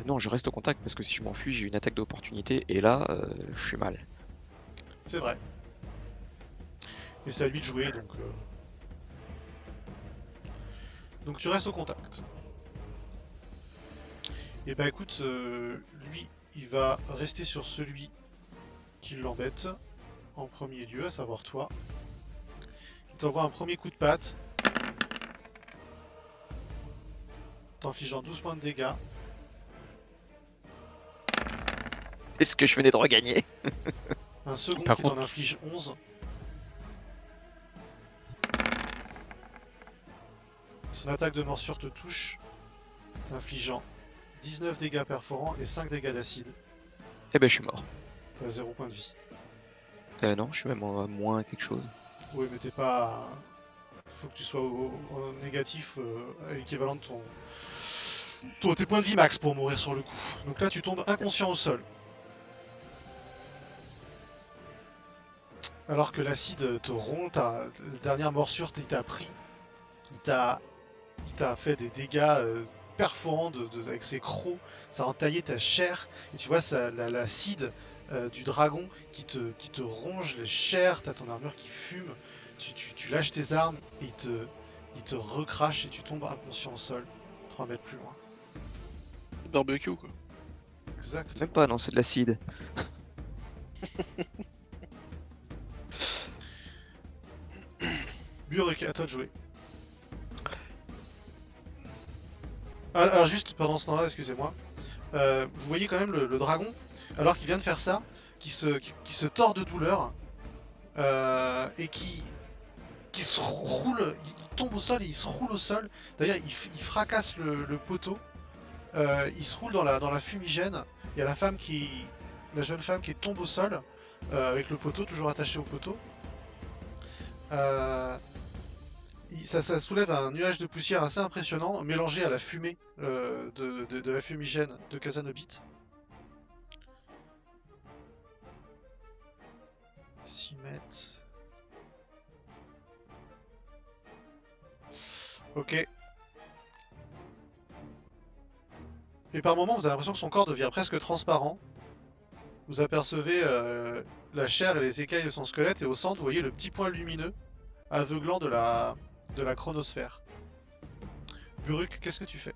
Non, je reste au contact parce que si je m'enfuis, j'ai une attaque d'opportunité et là, je suis mal. C'est vrai. Et c'est à lui de jouer, donc... Donc tu restes au contact. Et bah écoute, lui, il va rester sur celui qui l'embête, en premier lieu, à savoir toi. Il t'envoie un premier coup de patte, t'infligeant 12 points de dégâts. C'est ce que je venais de regagner. Un second Par qui contre- t'en inflige 11. Son attaque de morsure te touche, t'infligeant 19 dégâts perforants et 5 dégâts d'acide. Eh ben, je suis mort. T'as 0 point de vie. Non, je suis même à moins quelque chose. Oui, mais t'es pas... Faut que tu sois au négatif, à l'équivalent de tes points de vie max pour mourir sur le coup. Donc là, tu tombes inconscient au sol. Alors que l'acide te rompt, la dernière morsure qu'il t'a pris, il t'a fait des dégâts perforants avec ses crocs, ça a entaillé ta chair, et tu vois l'acide du dragon qui te ronge les chairs, t'as ton armure qui fume, tu lâches tes armes, et il te recrache et tu tombes inconscient au sol, 3 mètres plus loin. Barbecue, quoi. Exact. Même pas, non, c'est de l'acide. Burek, à toi de jouer. Alors juste pendant ce temps-là, excusez-moi, vous voyez quand même le dragon, alors qu'il vient de faire ça, qui se tord de douleur et qui se roule, il tombe au sol et il se roule au sol. D'ailleurs, il fracasse le poteau, il se roule dans la fumigène. Il y a la jeune femme qui tombe au sol avec le poteau toujours attaché au poteau. Ça soulève un nuage de poussière assez impressionnant, mélangé à la fumée de la fumigène de Kazanobit. 6 mètres. Ok. Et par moments, vous avez l'impression que son corps devient presque transparent. Vous apercevez la chair et les écailles de son squelette, et au centre, vous voyez le petit point lumineux aveuglant de la chronosphère. Buruk, qu'est-ce que tu fais?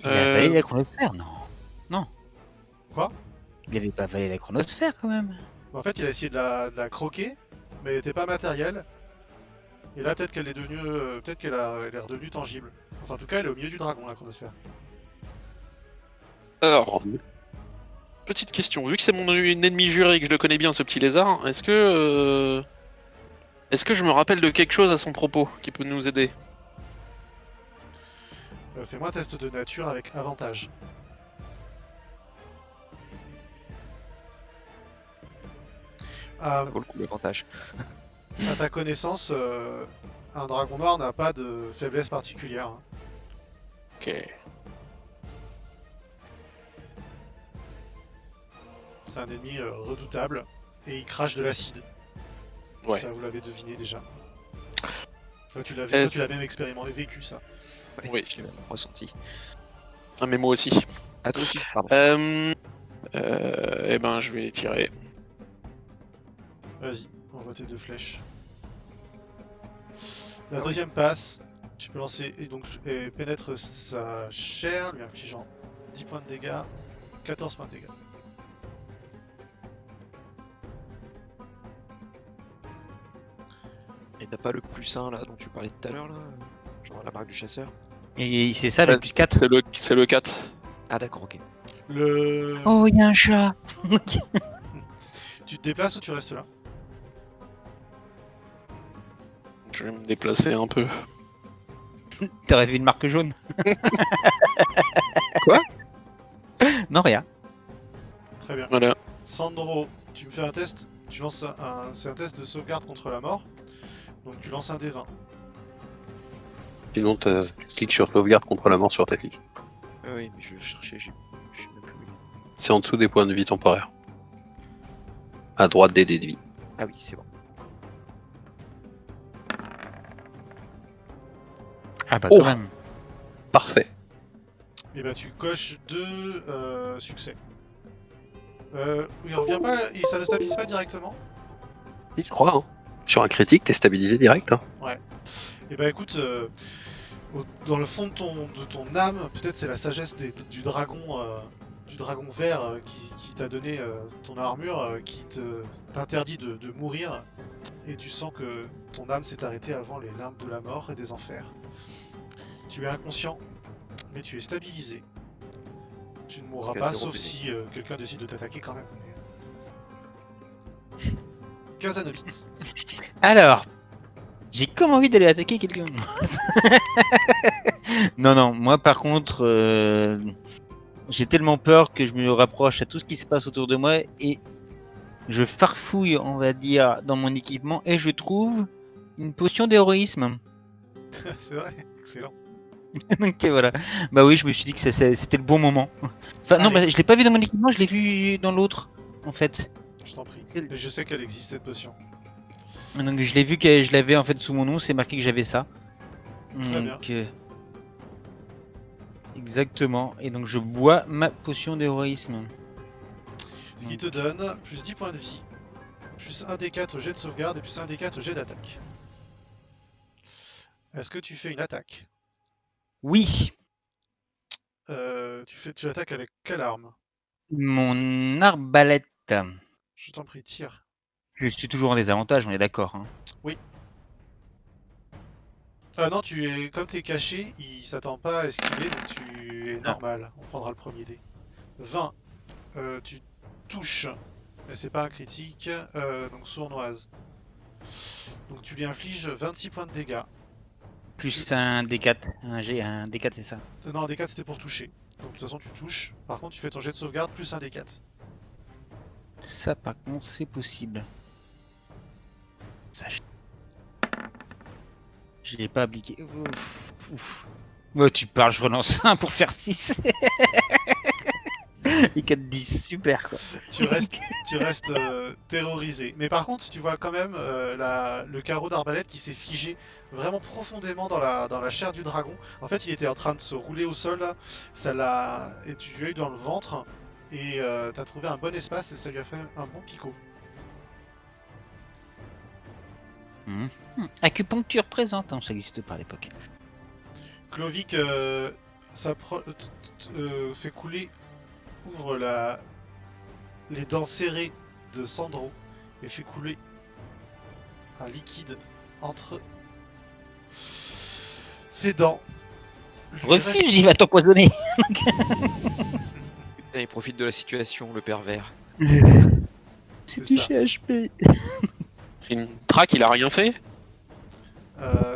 Il a avalé la chronosphère, non? Non. Quoi? Il avait pas avalé la chronosphère quand même. En fait, il a essayé de la croquer, mais elle n'était pas matérielle. Et là, peut-être qu'elle est devenue, peut-être qu'elle est redevenue tangible. Enfin, en tout cas, elle est au milieu du dragon, la chronosphère. Alors, petite question. Vu que c'est mon ennemi juré et que je le connais bien, ce petit lézard, est-ce que je me rappelle de quelque chose à son propos qui peut nous aider? Fais-moi un test de nature avec avantage. Ça vaut le coup, l'avantage. À ta connaissance, un dragon noir n'a pas de faiblesse particulière. Hein. Ok. C'est un ennemi redoutable et il crache de l'acide. Ouais. Ça, vous l'avez deviné déjà. Toi, tu Euh, l'as même expérimenté, vécu ça. Ouais, Oui. je l'ai même ressenti. Ah, mais moi aussi. Ah, toi aussi, pardon. Eh ben, je vais tirer. Vas-y, envoie tes 2 flèches. La deuxième passe, Tu peux lancer et donc et pénètre sa chair, lui infligeant 10 points de dégâts, 14 points de dégâts. Et t'as pas le +1 là dont tu parlais tout à l'heure là genre la marque du chasseur? Et c'est ça, le Ouais, plus 4. C'est le 4. Ah d'accord, ok. Le... Oh, il y a un chat. Tu te déplaces ou tu restes là? Je vais me déplacer un peu. T'aurais vu une marque jaune? Quoi? Non, rien. Très bien. Voilà. Sandro, tu me fais un test. Tu lances c'est un test de sauvegarde contre la mort. Donc tu lances un D20. Sinon, clique sur sauvegarde contre la mort sur ta fiche. Ah oui, mais je le cherchais, je sais même plus où il est. C'est en dessous des points de vie temporaires. À droite des dés de vie. Ah oui, c'est bon. Ah bah Oh. quand même. Parfait. Et bah tu coches 2 succès. Il revient pas, ça ne stabilise pas directement. Si, je crois. Hein. Sur un critique, t'es stabilisé direct. Hein. Et bah écoute, dans le fond de ton âme, peut-être c'est la sagesse du dragon vert qui t'a donné ton armure, qui t'interdit de mourir. Et tu sens que ton âme s'est arrêtée avant les limbes de la mort et des enfers. Tu es inconscient, mais tu es stabilisé. Tu ne mourras Ok, pas, c'est sauf rebuté. si quelqu'un décide de t'attaquer quand même. Kazanobit. Alors, j'ai comme envie d'aller attaquer quelqu'un. Non, moi par contre, j'ai tellement peur que je me rapproche à tout ce qui se passe autour de moi et je farfouille, on va dire, dans mon équipement et je trouve une potion d'héroïsme. C'est vrai, excellent. Ok, voilà. Bah oui, je me suis dit que c'était le bon moment. Enfin, non, Allez. bah, je l'ai pas vu dans mon équipement, je l'ai vu dans l'autre, en fait. Je t'en prie. Et je sais qu'elle existe cette potion. Donc je l'ai vu que je l'avais en fait sous mon nom, c'est marqué que j'avais ça. Très Donc, exactement. Et donc je bois ma potion d'héroïsme. Ce qui te donne plus 10 points de vie, plus 1 D4 au jet de sauvegarde et plus 1 D4 au jet d'attaque. Est-ce que tu fais une attaque? Oui, Tu attaques avec quelle arme? mon arbalète. Je t'en prie, tire. Je suis toujours en désavantage, on est d'accord. Hein. Ah non, comme t'es caché, il s'attend pas à esquiver, donc tu es normal. On prendra le premier dé. 20. Tu touches, mais c'est pas un critique, donc sournoise. Donc tu lui infliges 26 points de dégâts. Plus un D4. Un D4, c'est ça. Non, un D4 c'était pour toucher. Donc de toute façon tu touches. Par contre tu fais ton jet de sauvegarde plus un D4. Ça, par contre, c'est possible. Ça, je l'ai pas appliqué. Ouf, ouf. Ouais, tu parles, je relance un pour faire 6. Et 4-10, super quoi. Tu restes terrorisé. Mais par contre, tu vois quand même le carreau d'arbalète qui s'est figé vraiment profondément dans la chair du dragon. En fait, il était en train de se rouler au sol, là. Et tu lui as eu dans le ventre. Et t'as trouvé un bon espace et ça lui a fait un bon picot. Acupuncture présente, hein, ça n'existe pas à l'époque. Clovic fait couler, ouvre les dents serrées de Sandro et fait couler un liquide entre ses dents. Lui Refuse, reste- il va t'empoisonner. Et il profite de la situation, le pervers. C'est du ça. GHP. Track, il a rien fait?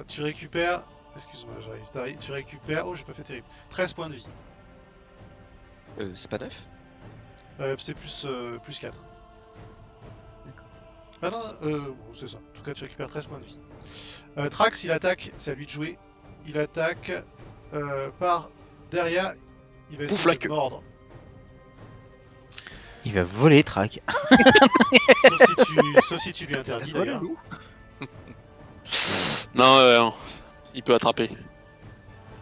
Tu récupères. Excuse-moi, j'arrive. Tu récupères. Oh, j'ai pas fait terrible. 13 points de vie. C'est pas neuf? C'est plus 4. D'accord. Ah non, bon, c'est ça. En tout cas, tu récupères 13 points de vie. Trax, il attaque. C'est à lui de jouer. Il attaque par derrière. Il va Pouf, la essayer de queue. mordre. Il va voler, Track. Sauf si tu lui interdis Voilà, d'ailleurs. loup. Non, il peut attraper.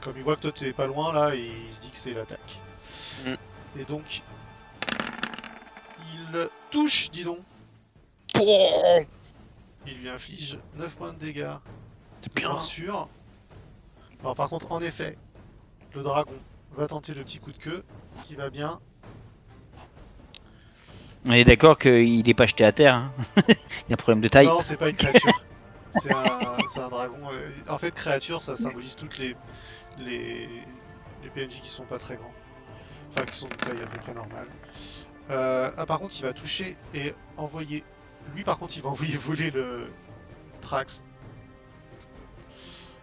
Comme il voit que toi t'es pas loin là, il se dit que c'est l'attaque. Mm. Et donc, il touche, dis donc. Oh, Il lui inflige 9 points de dégâts. c'est bien. Bien sûr. Alors par contre, en effet, le dragon va tenter le petit coup de queue, qui va bien. On est d'accord qu'il est pas jeté à terre. Hein. Il y a un problème de taille. Non, c'est pas une créature. C'est un dragon. En fait, créature, ça symbolise toutes les, les PNJ qui sont pas très grands. Enfin, qui sont de taille à peu près normale. Ah, par contre, il va toucher et envoyer. Lui, par contre, il va envoyer voler le Trax.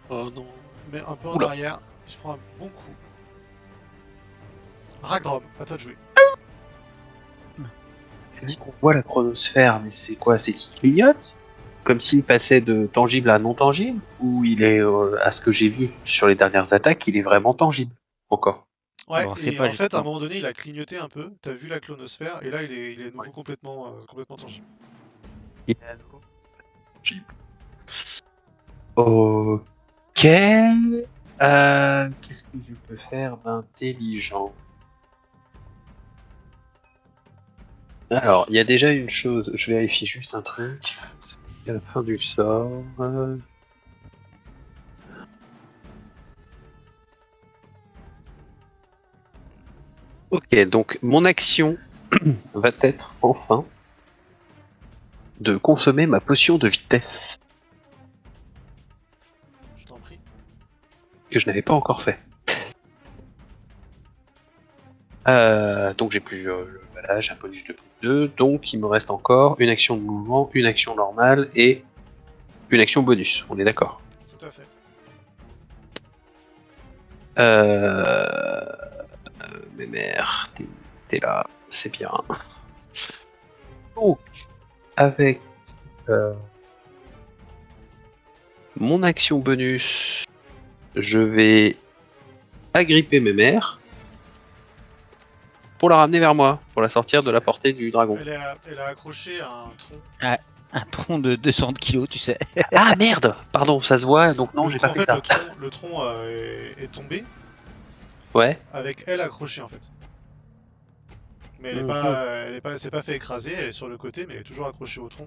Oh non. Mais un peu en Oula. arrière. Il se prend un bon coup. Ragdrom, à toi de jouer. Tu dis qu'on voit la chronosphère, mais c'est quoi? C'est qui clignote? Comme s'il passait de tangible à non tangible? Ou il est, à ce que j'ai vu sur les dernières attaques, il est vraiment tangible? Encore. Ouais, Alors, c'est et pas en fait, à un justement. moment donné, il a clignoté un peu. T'as vu la clonosphère, et là, il est de nouveau complètement, complètement tangible. Il est à nouveau tangible. Ok. Qu'est-ce que je peux faire d'intelligent? Alors, il y a déjà une chose, je vérifie juste un truc. C'est à la fin du sort. Ok, donc mon action va être enfin de consommer ma potion de vitesse Je t'en prie. que je n'avais pas encore fait. Donc j'ai plus voilà, j'ai un bonus de plus 2, donc il me reste encore une action de mouvement, une action normale et une action bonus. On est d'accord. Tout à fait. Mais merde, t'es là, c'est bien. Donc, avec mon action bonus, je vais agripper mes mères pour la ramener vers moi, pour la sortir de la portée du dragon. Elle a accroché à un tronc. Un tronc de 200 kilos, tu sais. Ah merde, pardon, ça se voit, donc non, j'ai pas En fait fait, ça. le tronc est tombé Ouais. avec elle accrochée en fait. Mais elle est Mhm. pas, c'est pas fait écraser. Elle est sur le côté, mais elle est toujours accrochée au tronc.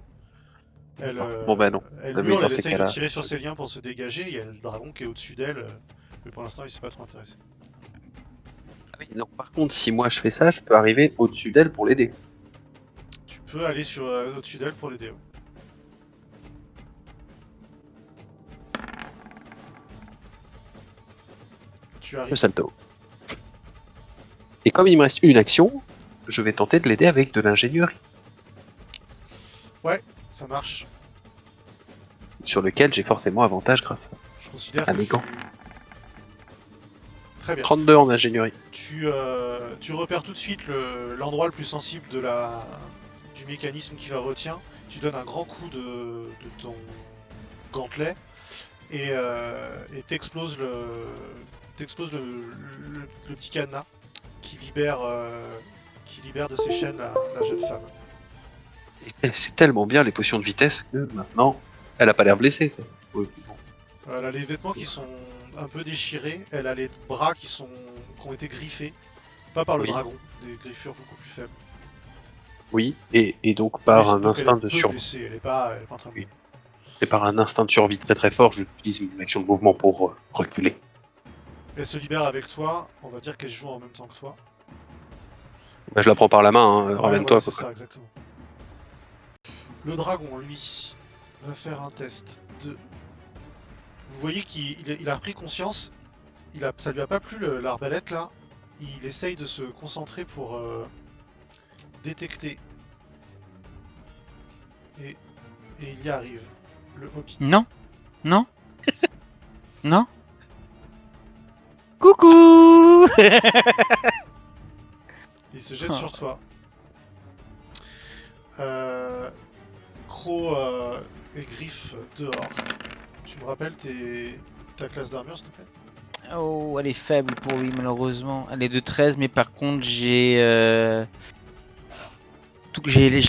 Elle, Bon bah non. elle Ah, mais hurle, dans elle ces essaye de cas-là. tirer sur ses liens pour se dégager. Il y a le dragon qui est au-dessus d'elle, mais pour l'instant, il s'est pas trop intéressé. Ah oui, donc par contre, si moi je fais ça, je peux arriver au-dessus d'elle pour l'aider. Tu peux aller sur au-dessus d'elle pour l'aider. Ouais. Tu Le arrives. salto. Et comme il me reste une action, je vais tenter de l'aider avec de l'ingénierie, Ça marche. sur lequel j'ai forcément avantage grâce à Je considère Ah, que mais tu... quand Très bien. 32 en ingénierie. Tu repères tout de suite l'endroit le plus sensible du mécanisme qui la retient. Tu donnes un grand coup de ton gantelet et t'exploses le petit cadenas qui libère de ses chaînes la jeune femme. Et c'est tellement bien les potions de vitesse que maintenant, elle a pas l'air blessée. De toute façon. Oui, bon. Elle a les vêtements qui sont un peu déchirés, elle a les bras qui ont été griffés, pas par le Oui. dragon, des griffures beaucoup plus faibles. Oui, et donc par un Donc instinct elle de est peu survie. blessée, elle est pas en train de Oui. Et par un instinct de survie très très fort, j'utilise une action de mouvement pour reculer. Elle se libère avec toi, on va dire qu'elle joue en même temps que toi. Bah, je la prends par la main, hein, Ouais, ramène-toi. voilà, c'est ça, exactement. Le dragon, lui, va faire un test de... Vous voyez qu'il a repris conscience, ça lui a pas plu l'arbalète là, il essaye de se concentrer pour détecter. Et il y arrive. Le Hobbit. Non. Non. Non. Coucou. Il se jette Ah. sur toi. Croc et Griffe dehors. Tu me rappelles ta classe d'armure, s'il te plaît? Oh, elle est faible pour lui, malheureusement. Elle est de 13, mais par contre, j'ai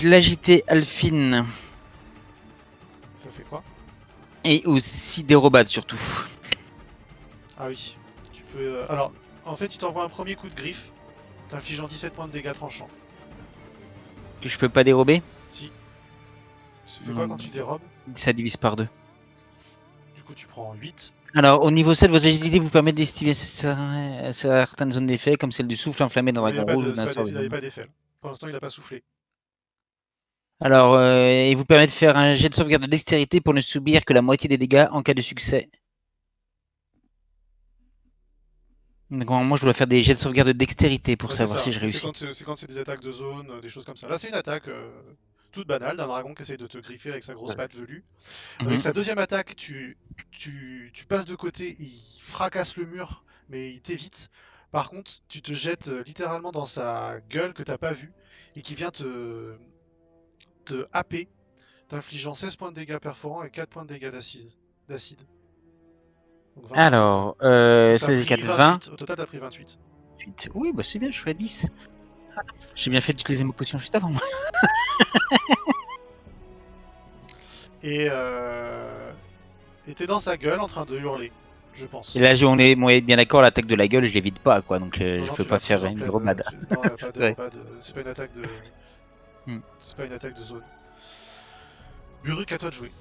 l'agité Alphine. Ça fait quoi? Et aussi des robates, surtout. Ah oui. Tu peux. Alors, en fait, il t'envoie un premier coup de griffe, t'infligeant 17 points de dégâts tranchants. Que je peux pas dérober. Si. Ça fait quoi Non. quand tu dérobes? Ça divise par 2. Du coup, tu prends 8. Alors, au niveau 7, vos agilités vous permettent d'estimer certaines zones d'effet, comme celle du souffle enflammé d'un Il n'y a dragon pas rouge ou de, c'est d'un pas sort d'effet- il avait vénéneux. pas d'effet. Pour l'instant, il n'a pas soufflé. Alors, il vous permet de faire un jet de sauvegarde de dextérité pour ne subir que la moitié des dégâts en cas de succès. Donc, moi, je dois faire des jets de sauvegarde de dextérité pour Ouais, c'est savoir ça. si je Mais réussis. c'est quand c'est des attaques de zone, des choses comme ça. Là, c'est une attaque toute banale d'un dragon qui essaye de te griffer avec sa grosse Ouais. patte velue. Mhm. Avec sa deuxième attaque, tu passes de côté, il fracasse le mur, mais il t'évite. Par contre, tu te jettes littéralement dans sa gueule que t'as pas vue et qui vient te happer, t'infligeant 16 points de dégâts perforants et 4 points de dégâts d'acide. Donc 20 points au total. Alors, Donc t'as 16 et pris 4, 20. 28. Au total, t'as pris 28. Oui, bah c'est bien, je suis à 10. J'ai bien fait d'utiliser mes potions juste avant. Et t'es dans sa gueule en train de hurler, je pense. Et là, on est bien d'accord, l'attaque de la gueule, je l'évite pas, quoi. Donc, Non, je non, peux tu pas l'as prise faire en une pleine, grenade. non, y a pas C'est de, vrai. c'est pas une attaque de. Hmm. C'est pas une attaque de zone. Buruk, à toi de jouer.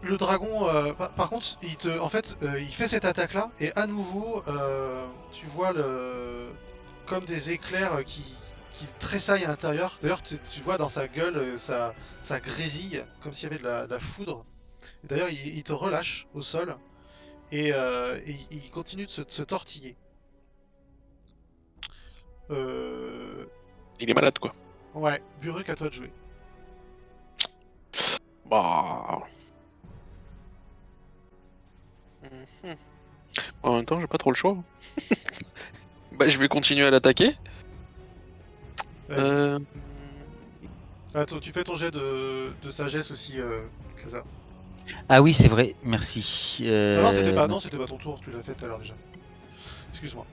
Le dragon, par contre, en fait, il fait cette attaque-là, et à nouveau, tu vois comme des éclairs qui tressaillent à l'intérieur. D'ailleurs, tu vois dans sa gueule, ça grésille, comme s'il y avait de la foudre. Et d'ailleurs, il te relâche au sol, et il continue de se tortiller. Euh, Il est malade, quoi. Ouais, Buruk, à toi de jouer. Bah. Mhm. En même temps, j'ai pas trop le choix. Bah, je vais continuer à l'attaquer. Vas-y. Euh... Attends, tu fais ton jet de sagesse aussi, César. Ah oui, c'est vrai, merci. Ah non, c'était pas ton tour, tu l'as fait tout à l'heure déjà. Excuse-moi.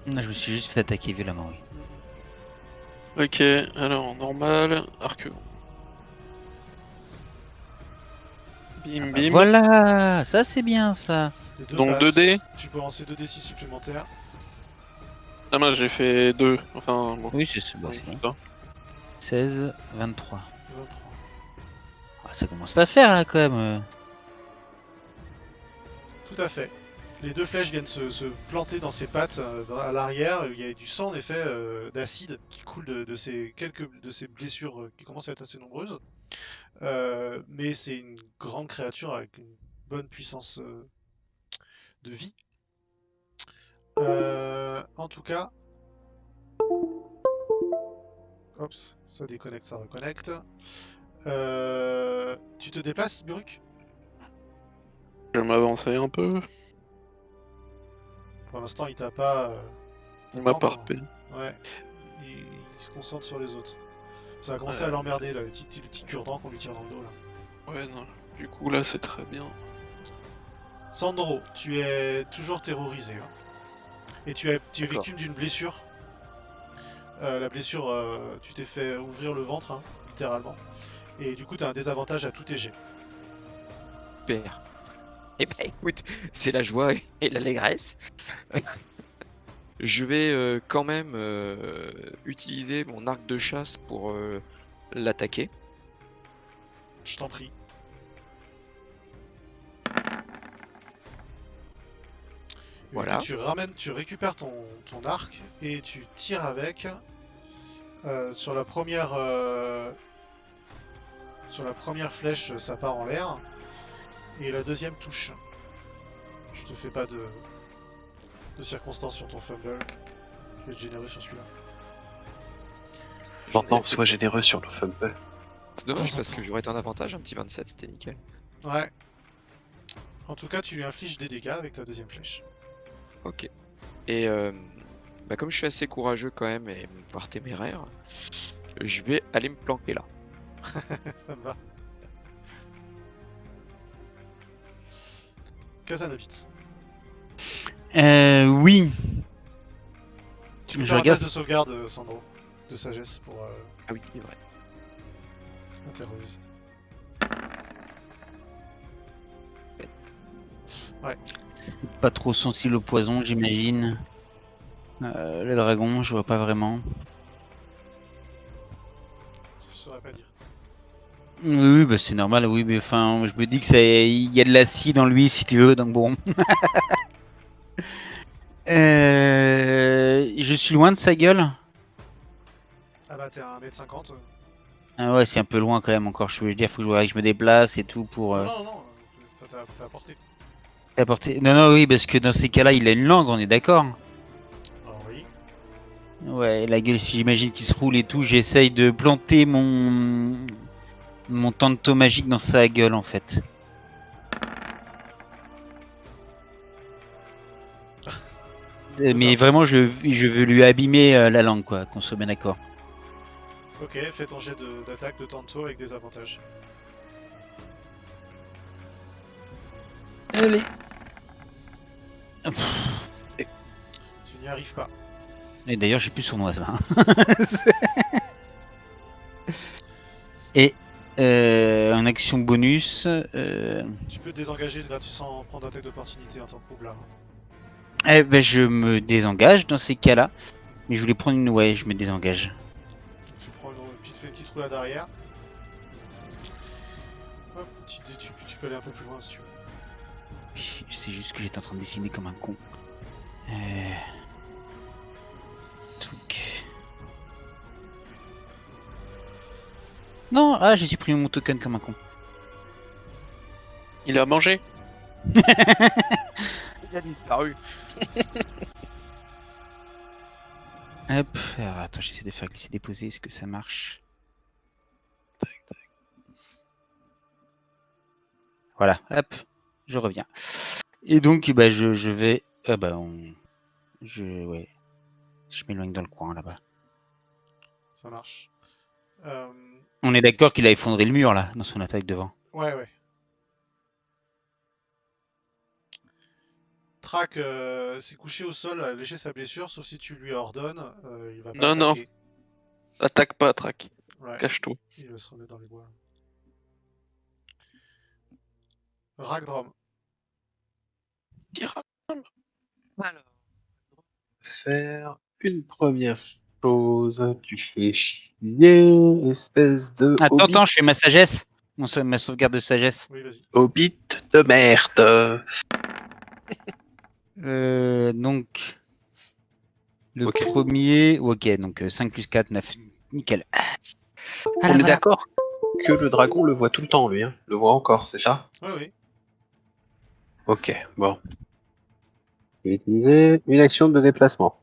Je me suis juste fait attaquer violemment, oui. Ok, alors normal, arc. Bim bim. Voilà, ça c'est bien, ça. Les deux Donc passent. 2D. Tu peux lancer 2d6 supplémentaires. Ah mince, j'ai fait 2. Enfin, bon. Oui, c'est bon, Donc, c'est bon. ça. 16, 23. 23. Ah, ça commence à faire, là, quand même. Tout à fait. Les deux flèches viennent se planter dans ses pattes à l'arrière. Il y a du sang en effet d'acide qui coule quelques de ces blessures qui commencent à être assez nombreuses. Mais c'est une grande créature avec une bonne puissance de vie. En tout cas, Oups, ça déconnecte, ça reconnecte. Tu te déplaces, Buruk? Je vais m'avancer un peu. Pour l'instant, il t'a pas. Il m'a pas pas encore. repéré. Ouais. Il se concentre sur les autres. Ça a commencé Ouais. à l'emmerder, là, le petit cure-dent qu'on lui tire dans le dos, là. Ouais, non. Du coup, là, c'est très bien. Sandro, tu es toujours terrorisé. Hein. Et tu es D'accord. victime d'une blessure. La blessure, tu t'es fait ouvrir le ventre, hein, littéralement. Et du coup, tu as un désavantage à tous tes jets. Super. Eh ben écoute, c'est la joie et l'allégresse. Je vais quand même utiliser mon arc de chasse pour l'attaquer. Je t'en prie. Voilà. Tu récupères ton arc et tu tires avec. Sur la première flèche, ça part en l'air. Et la deuxième touche. Je te fais pas de circonstances sur ton fumble. Je vais être généreux sur celui-là. Maintenant, sois généreux sur le fumble. C'est dommage parce que j'aurais été en avantage, un petit 27, c'était nickel. Ouais. En tout cas, tu lui infliges des dégâts avec ta deuxième flèche. Ok. Et bah, comme je suis assez courageux quand même et voire téméraire, je vais aller me planquer là. Ça me va. Kazanovitz. Oui. Tu peux Je faire un regarde. test de sauvegarde, Sandro. De sagesse pour Ah oui, c'est vrai. interroger. Pas trop sensible au poison, j'imagine. Le dragon, je vois pas vraiment. Je saurais pas dire. Oui, bah c'est normal, oui, mais enfin, je me dis que il y a de l'acide dans lui, si tu veux, donc bon. Je suis loin de sa gueule. Ah bah t'es à 1m50. Ah ouais, c'est un peu loin quand même encore. Je veux dire, faut que je me déplace et tout pour Non, non, non, t'as apporté. t'apporter. Non, non, oui, parce que dans ces cas-là, il a une langue, on est d'accord. Alors oui. Ouais, la gueule, si j'imagine qu'il se roule et tout, j'essaye de planter mon tanto magique dans sa gueule en fait. Mais vraiment, je veux lui abîmer la langue, quoi, qu'on soit bien d'accord. Ok, fais ton jet d'attaque de Tanto avec des avantages. Allez. Tu n'y arrives pas. Et d'ailleurs, j'ai plus sournoise là. Et en action bonus. Tu peux te désengager gratuit sans prendre d'attaque d'opportunité en tant que roublard. Eh ben, je me désengage dans ces cas-là. Mais je voulais prendre une. Ouais, je me désengage. Donc tu prends tu te fais une petite roulade arrière. Hop, tu peux aller un peu plus loin si tu veux. C'est juste que j'étais en train de dessiner comme un con. Truc. Non, ah, j'ai supprimé mon token comme un con. Il a mangé. Il a disparu. Hop, alors, attends, j'essaie de faire glisser-déposer, est-ce que ça marche? Voilà, hop, je reviens. Et donc, bah, je vais... Ah bah, ouais, je m'éloigne dans le coin, là-bas. Ça marche. On est d'accord qu'il a effondré le mur, là, dans son attaque devant. Ouais, ouais. Track s'est couché au sol, a léché sa blessure, sauf si tu lui ordonnes, il va pas Non, attaquer. attaque pas, Track. Ouais, Cache-toi. il va se remettre dans les bois. Ragdrom. Tira. Alors, faire une première chose. Tu fais chier, espèce de Attends, hobbit. attends, je fais ma sagesse. Ma sauvegarde de sagesse. Oui, vas-y. Hobbit de merde. Donc... Le Ok. premier... Ok, donc 5 plus 4, 9. Nickel. On est d'accord que le dragon le voit tout le temps, lui. Hein. Le voit encore, c'est ça? Ouais, oui. Ok, bon. Je vais utiliser une action de déplacement.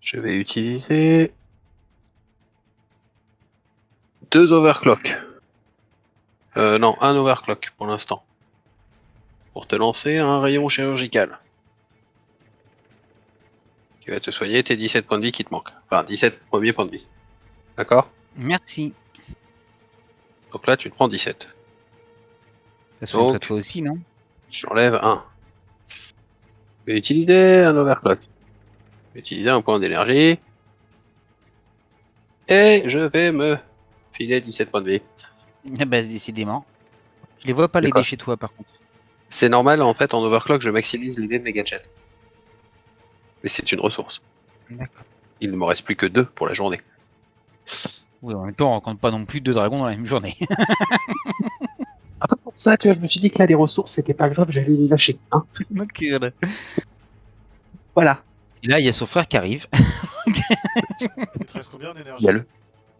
Je vais utiliser 2 overclock. Non, un overclock pour l'instant. Pour te lancer un rayon chirurgical. Qui va te soigner tes 17 points de vie qui te manquent. Enfin, 17 premiers points de vie. D'accord? Merci. Donc là, tu te prends 17. Ça soigne Donc, toi aussi, non? j'enlève 1. Je vais utiliser un overclock. Je vais utiliser un point d'énergie. Et je vais me filer 17 points de vie. Eh ben, décidément. Je les vois pas les D'accord. dés chez toi, par contre. C'est normal, en fait, en overclock, je maximise les dés de mes gadgets. Mais c'est une ressource. D'accord. Il ne me reste plus que 2 pour la journée. Oui, en même temps, on rencontre pas non plus 2 dragons dans la même journée. Après, pour ça, tu vois, je me suis dit que là, les ressources, c'était pas grave, j'allais les lâcher. Hein. Donc, Voilà. et là, il y a son frère qui arrive. Il te reste combien d'énergie? Il y a le.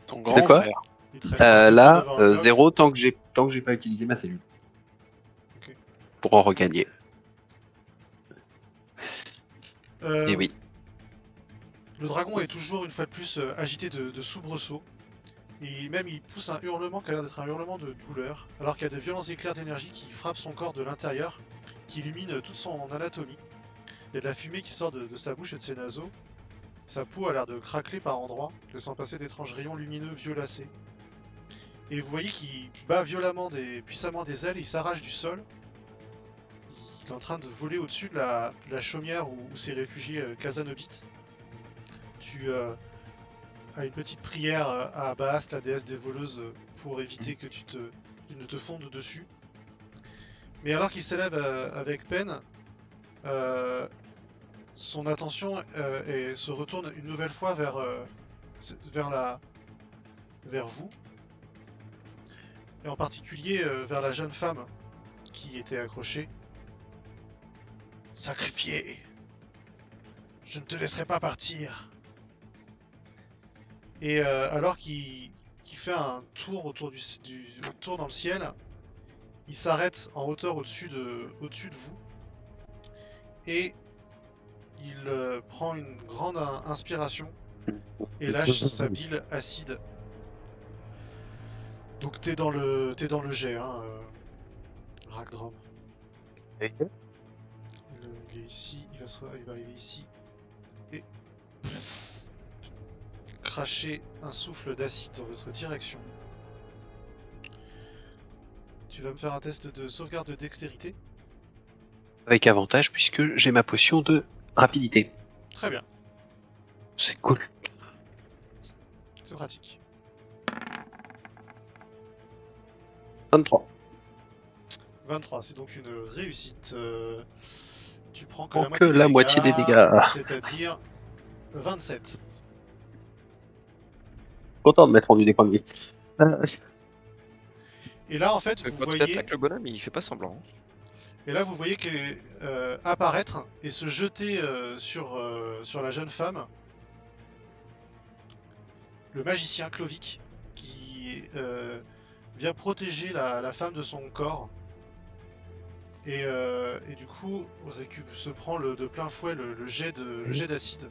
Ton grand quoi frère. Il te reste combien Là, devant un bloc 0 tant que j'ai pas utilisé ma cellule. Ok. Pour en regagner. Euh, Et oui. Le dragon est toujours une fois de plus agité de soubresauts. Et même il pousse un hurlement qui a l'air d'être un hurlement de douleur, alors qu'il y a de violents éclairs d'énergie qui frappent son corps de l'intérieur, qui illuminent toute son anatomie. Il y a de la fumée qui sort de sa bouche et de ses naseaux. Sa peau a l'air de craqueler par endroits, laissant passer d'étranges rayons lumineux violacés. Et vous voyez qu'il bat violemment, puissamment des ailes, il s'arrache du sol. Il est en train de voler au-dessus de la chaumière où s'est réfugié Khazanobit. Tu as une petite prière à Baast, la déesse des voleuses, pour éviter que qu'il ne te fonde dessus. Mais alors qu'il s'élève avec peine, son attention se retourne une nouvelle fois vers vous. et en particulier vers la jeune femme qui était accrochée. Sacrifié! Je ne te laisserai pas partir! Et alors qu'il fait un tour autour tour dans le ciel, il s'arrête en hauteur au-dessus de vous et il prend une grande inspiration et lâche sa bile acide. Donc t'es dans le jet, hein, Ragdrom. Il est ici, il va arriver ici et cracher un souffle d'acide dans votre direction. Tu vas me faire un test de sauvegarde de dextérité. Avec avantage puisque j'ai ma potion de rapidité. Très bien, C'est cool. c'est pratique. 23. 23, c'est donc une réussite. Tu prends Oh, que la moitié des dégâts. C'est-à-dire 27. Content de m'être rendu des points de vie. Et là, en fait, Quand vous tu voyez, attaques le bonhomme, il fait pas semblant. et là, vous voyez qu'elle est, apparaître et se jeter sur la jeune femme. Le magicien Clovic qui vient protéger la femme de son corps. Et du coup, se prend de plein fouet le jet d'acide.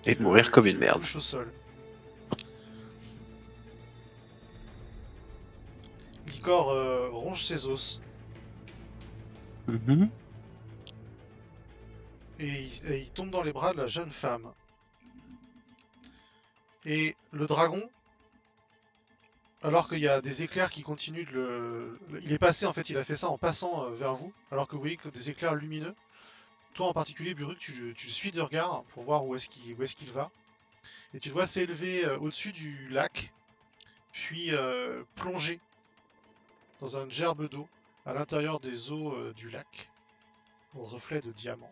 Et de mourir comme une qui le merde. touche au sol. Licor ronge ses os et il tombe dans les bras de la jeune femme. Et le dragon, alors qu'il y a des éclairs qui continuent il est passé, en fait, il a fait ça en passant vers vous, alors que vous voyez que des éclairs lumineux. Toi en particulier, Buruk, tu le suis de regard pour voir où est-ce qu'il va. Et tu le vois s'élever au-dessus du lac, puis plonger dans une gerbe d'eau à l'intérieur des eaux du lac, au reflet de diamant.